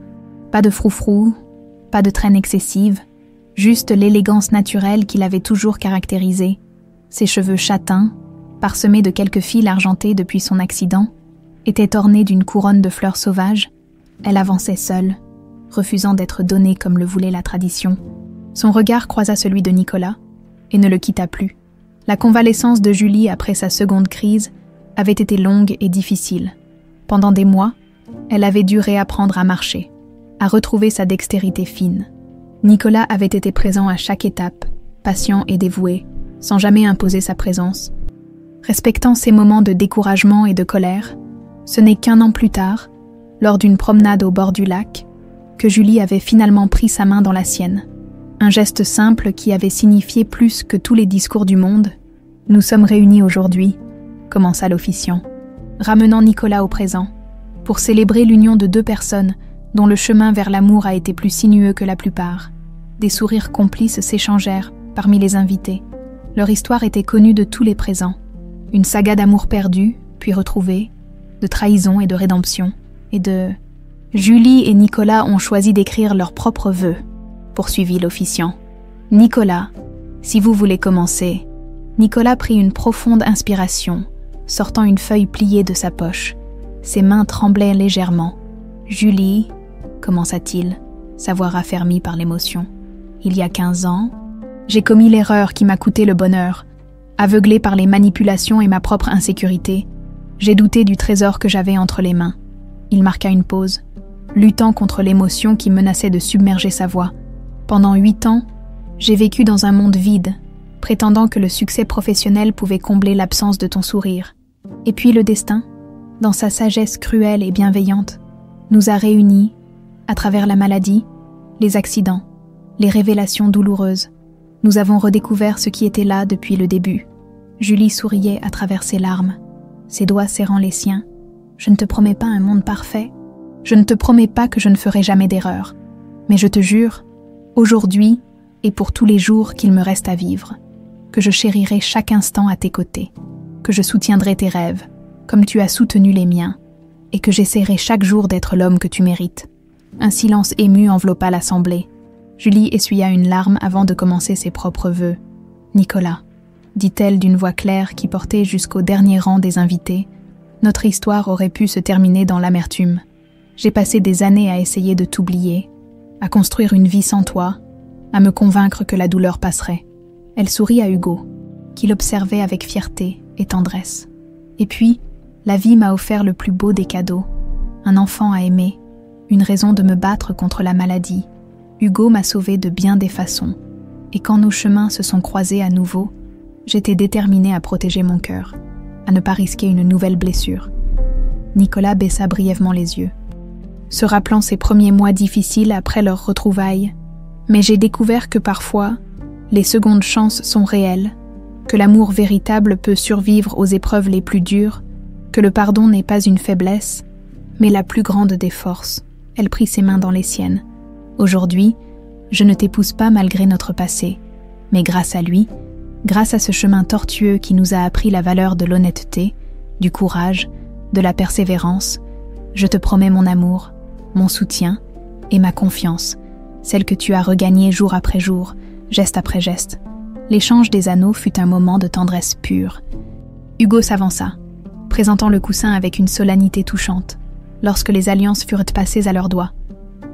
Pas de froufrou, pas de traîne excessive, juste l'élégance naturelle qui l'avait toujours caractérisée. Ses cheveux châtains, parsemés de quelques fils argentés depuis son accident, étaient ornés d'une couronne de fleurs sauvages. Elle avançait seule, refusant d'être donnée comme le voulait la tradition. Son regard croisa celui de Nicolas et ne le quitta plus. La convalescence de Julie après sa seconde crise avait été longue et difficile. Pendant des mois, elle avait dû réapprendre à marcher, à retrouver sa dextérité fine. Nicolas avait été présent à chaque étape, patient et dévoué, sans jamais imposer sa présence. Respectant ses moments de découragement et de colère, ce n'est qu'1 an plus tard, lors d'une promenade au bord du lac, que Julie avait finalement pris sa main dans la sienne. Un geste simple qui avait signifié plus que tous les discours du monde. « Nous sommes réunis aujourd'hui », commença l'officiant, ramenant Nicolas au présent, pour célébrer l'union de 2 personnes dont le chemin vers l'amour a été plus sinueux que la plupart. Des sourires complices s'échangèrent parmi les invités. Leur histoire était connue de tous les présents. Une saga d'amour perdu, puis retrouvé, de trahison et de rédemption, et de... Julie et Nicolas ont choisi d'écrire leurs propres vœux, poursuivit l'officiant. Nicolas, si vous voulez commencer. Nicolas prit une profonde inspiration, sortant une feuille pliée de sa poche. Ses mains tremblaient légèrement. Julie, commença-t-il, sa voix raffermie par l'émotion. Il y a 15 ans, j'ai commis l'erreur qui m'a coûté le bonheur. Aveuglé par les manipulations et ma propre insécurité, j'ai douté du trésor que j'avais entre les mains. Il marqua une pause, luttant contre l'émotion qui menaçait de submerger sa voix. Pendant 8 ans, j'ai vécu dans un monde vide, prétendant que le succès professionnel pouvait combler l'absence de ton sourire. Et puis le destin, dans sa sagesse cruelle et bienveillante, nous a réunis, à travers la maladie, les accidents, les révélations douloureuses. Nous avons redécouvert ce qui était là depuis le début. Julie souriait à travers ses larmes, ses doigts serrant les siens. Je ne te promets pas un monde parfait. Je ne te promets pas que je ne ferai jamais d'erreur. Mais je te jure, aujourd'hui et pour tous les jours qu'il me reste à vivre, que je chérirai chaque instant à tes côtés, que je soutiendrai tes rêves, comme tu as soutenu les miens, et que j'essaierai chaque jour d'être l'homme que tu mérites. Un silence ému enveloppa l'assemblée. Julie essuya une larme avant de commencer ses propres vœux. « Nicolas, » dit-elle d'une voix claire qui portait jusqu'au dernier rang des invités, « notre histoire aurait pu se terminer dans l'amertume. J'ai passé des années à essayer de t'oublier, à construire une vie sans toi, à me convaincre que la douleur passerait. » Elle sourit à Hugo, qui l'observait avec fierté et tendresse. Et puis, la vie m'a offert le plus beau des cadeaux, un enfant à aimer, une raison de me battre contre la maladie. Hugo m'a sauvée de bien des façons, et quand nos chemins se sont croisés à nouveau, j'étais déterminée à protéger mon cœur, à ne pas risquer une nouvelle blessure. Nicolas baissa brièvement les yeux, se rappelant ses premiers mois difficiles après leur retrouvailles. Mais j'ai découvert que parfois, les secondes chances sont réelles, que l'amour véritable peut survivre aux épreuves les plus dures, que le pardon n'est pas une faiblesse, mais la plus grande des forces. Elle prit ses mains dans les siennes. Aujourd'hui, je ne t'épouse pas malgré notre passé, mais grâce à lui, grâce à ce chemin tortueux qui nous a appris la valeur de l'honnêteté, du courage, de la persévérance, je te promets mon amour, mon soutien et ma confiance, celle que tu as regagnée jour après jour, geste après geste. L'échange des anneaux fut un moment de tendresse pure. Hugo s'avança, présentant le coussin avec une solennité touchante, lorsque les alliances furent passées à leurs doigts.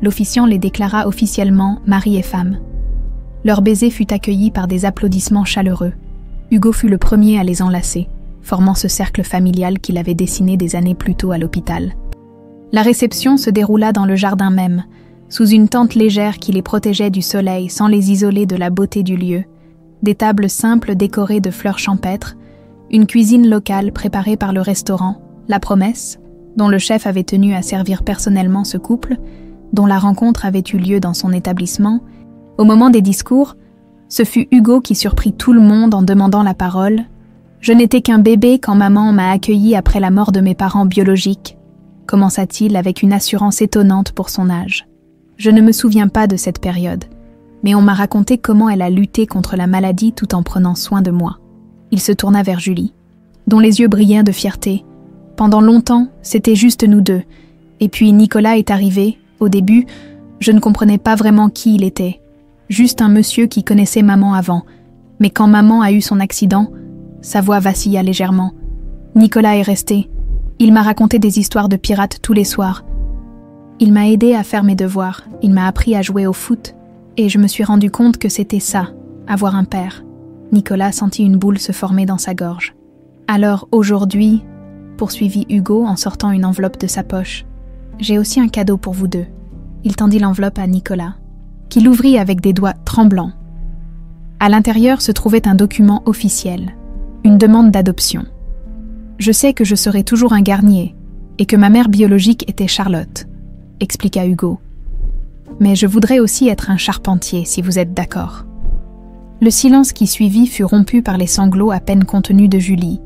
L'officiant les déclara officiellement mari et femme. Leur baiser fut accueilli par des applaudissements chaleureux. Hugo fut le premier à les enlacer. formant ce cercle familial qu'il avait dessiné des années plus tôt à l'hôpital. La réception se déroula dans le jardin même, sous une tente légère qui les protégeait du soleil sans les isoler de la beauté du lieu, des tables simples décorées de fleurs champêtres, une cuisine locale préparée par le restaurant, La Promesse, dont le chef avait tenu à servir personnellement ce couple, dont la rencontre avait eu lieu dans son établissement. Au moment des discours, ce fut Hugo qui surprit tout le monde en demandant la parole. « Je n'étais qu'un bébé quand maman m'a accueilli après la mort de mes parents biologiques », commença-t-il avec une assurance étonnante pour son âge. Je ne me souviens pas de cette période, mais on m'a raconté comment elle a lutté contre la maladie tout en prenant soin de moi. Il se tourna vers Julie, dont les yeux brillaient de fierté. Pendant longtemps, c'était juste nous deux. Et puis Nicolas est arrivé. Au début, je ne comprenais pas vraiment qui il était. Juste un monsieur qui connaissait maman avant. Mais quand maman a eu son accident, sa voix vacilla légèrement. Nicolas est resté. Il m'a raconté des histoires de pirates tous les soirs. Il m'a aidé à faire mes devoirs. Il m'a appris à jouer au foot. Et je me suis rendu compte que c'était ça, avoir un père. Nicolas sentit une boule se former dans sa gorge. Alors aujourd'hui, poursuivit Hugo en sortant une enveloppe de sa poche, j'ai aussi un cadeau pour vous deux. Il tendit l'enveloppe à Nicolas, qui l'ouvrit avec des doigts tremblants. À l'intérieur se trouvait un document officiel, une demande d'adoption. Je sais que je serai toujours un garnier et que ma mère biologique était Charlotte, expliqua Hugo. Mais je voudrais aussi être un charpentier, si vous êtes d'accord. Le silence qui suivit fut rompu par les sanglots à peine contenus de Julie.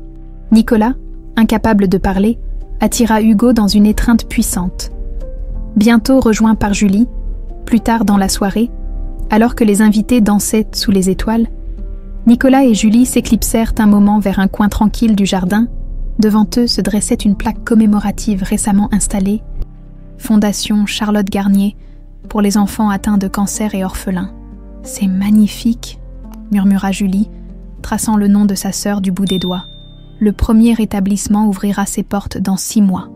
Nicolas, incapable de parler, attira Hugo dans une étreinte puissante. Bientôt rejoint par Julie, plus tard dans la soirée, alors que les invités dansaient sous les étoiles, Nicolas et Julie s'éclipsèrent un moment vers un coin tranquille du jardin. Devant eux se dressait une plaque commémorative récemment installée, Fondation Charlotte Garnier, pour les enfants atteints de cancer et orphelins. « C'est magnifique !» murmura Julie, traçant le nom de sa sœur du bout des doigts. « Le premier établissement ouvrira ses portes dans 6 mois,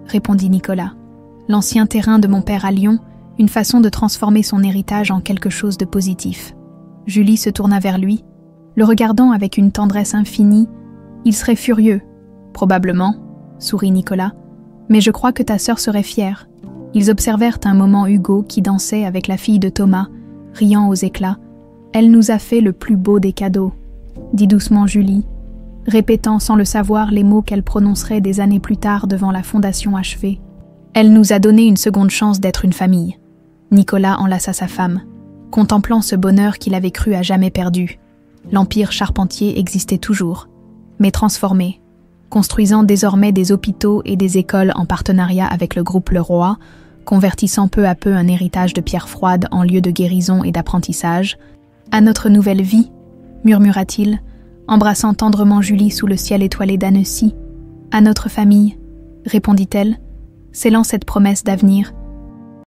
répondit Nicolas. L'ancien terrain de mon père à Lyon, une façon de transformer son héritage en quelque chose de positif. Julie se tourna vers lui, le regardant avec une tendresse infinie. Il serait furieux, probablement, sourit Nicolas, mais je crois que ta sœur serait fière. Ils observèrent un moment Hugo qui dansait avec la fille de Thomas, riant aux éclats. Elle nous a fait le plus beau des cadeaux, dit doucement Julie, répétant sans le savoir les mots qu'elle prononcerait des années plus tard devant la fondation achevée. Elle nous a donné une seconde chance d'être une famille. Nicolas enlaça sa femme, contemplant ce bonheur qu'il avait cru à jamais perdu. L'empire charpentier existait toujours, mais transformé, construisant désormais des hôpitaux et des écoles en partenariat avec le groupe Leroy, convertissant peu à peu un héritage de pierre froide en lieu de guérison et d'apprentissage. « À notre nouvelle vie », murmura-t-il, embrassant tendrement Julie sous le ciel étoilé d'Annecy. « À notre famille », répondit-elle, scellant cette promesse d'avenir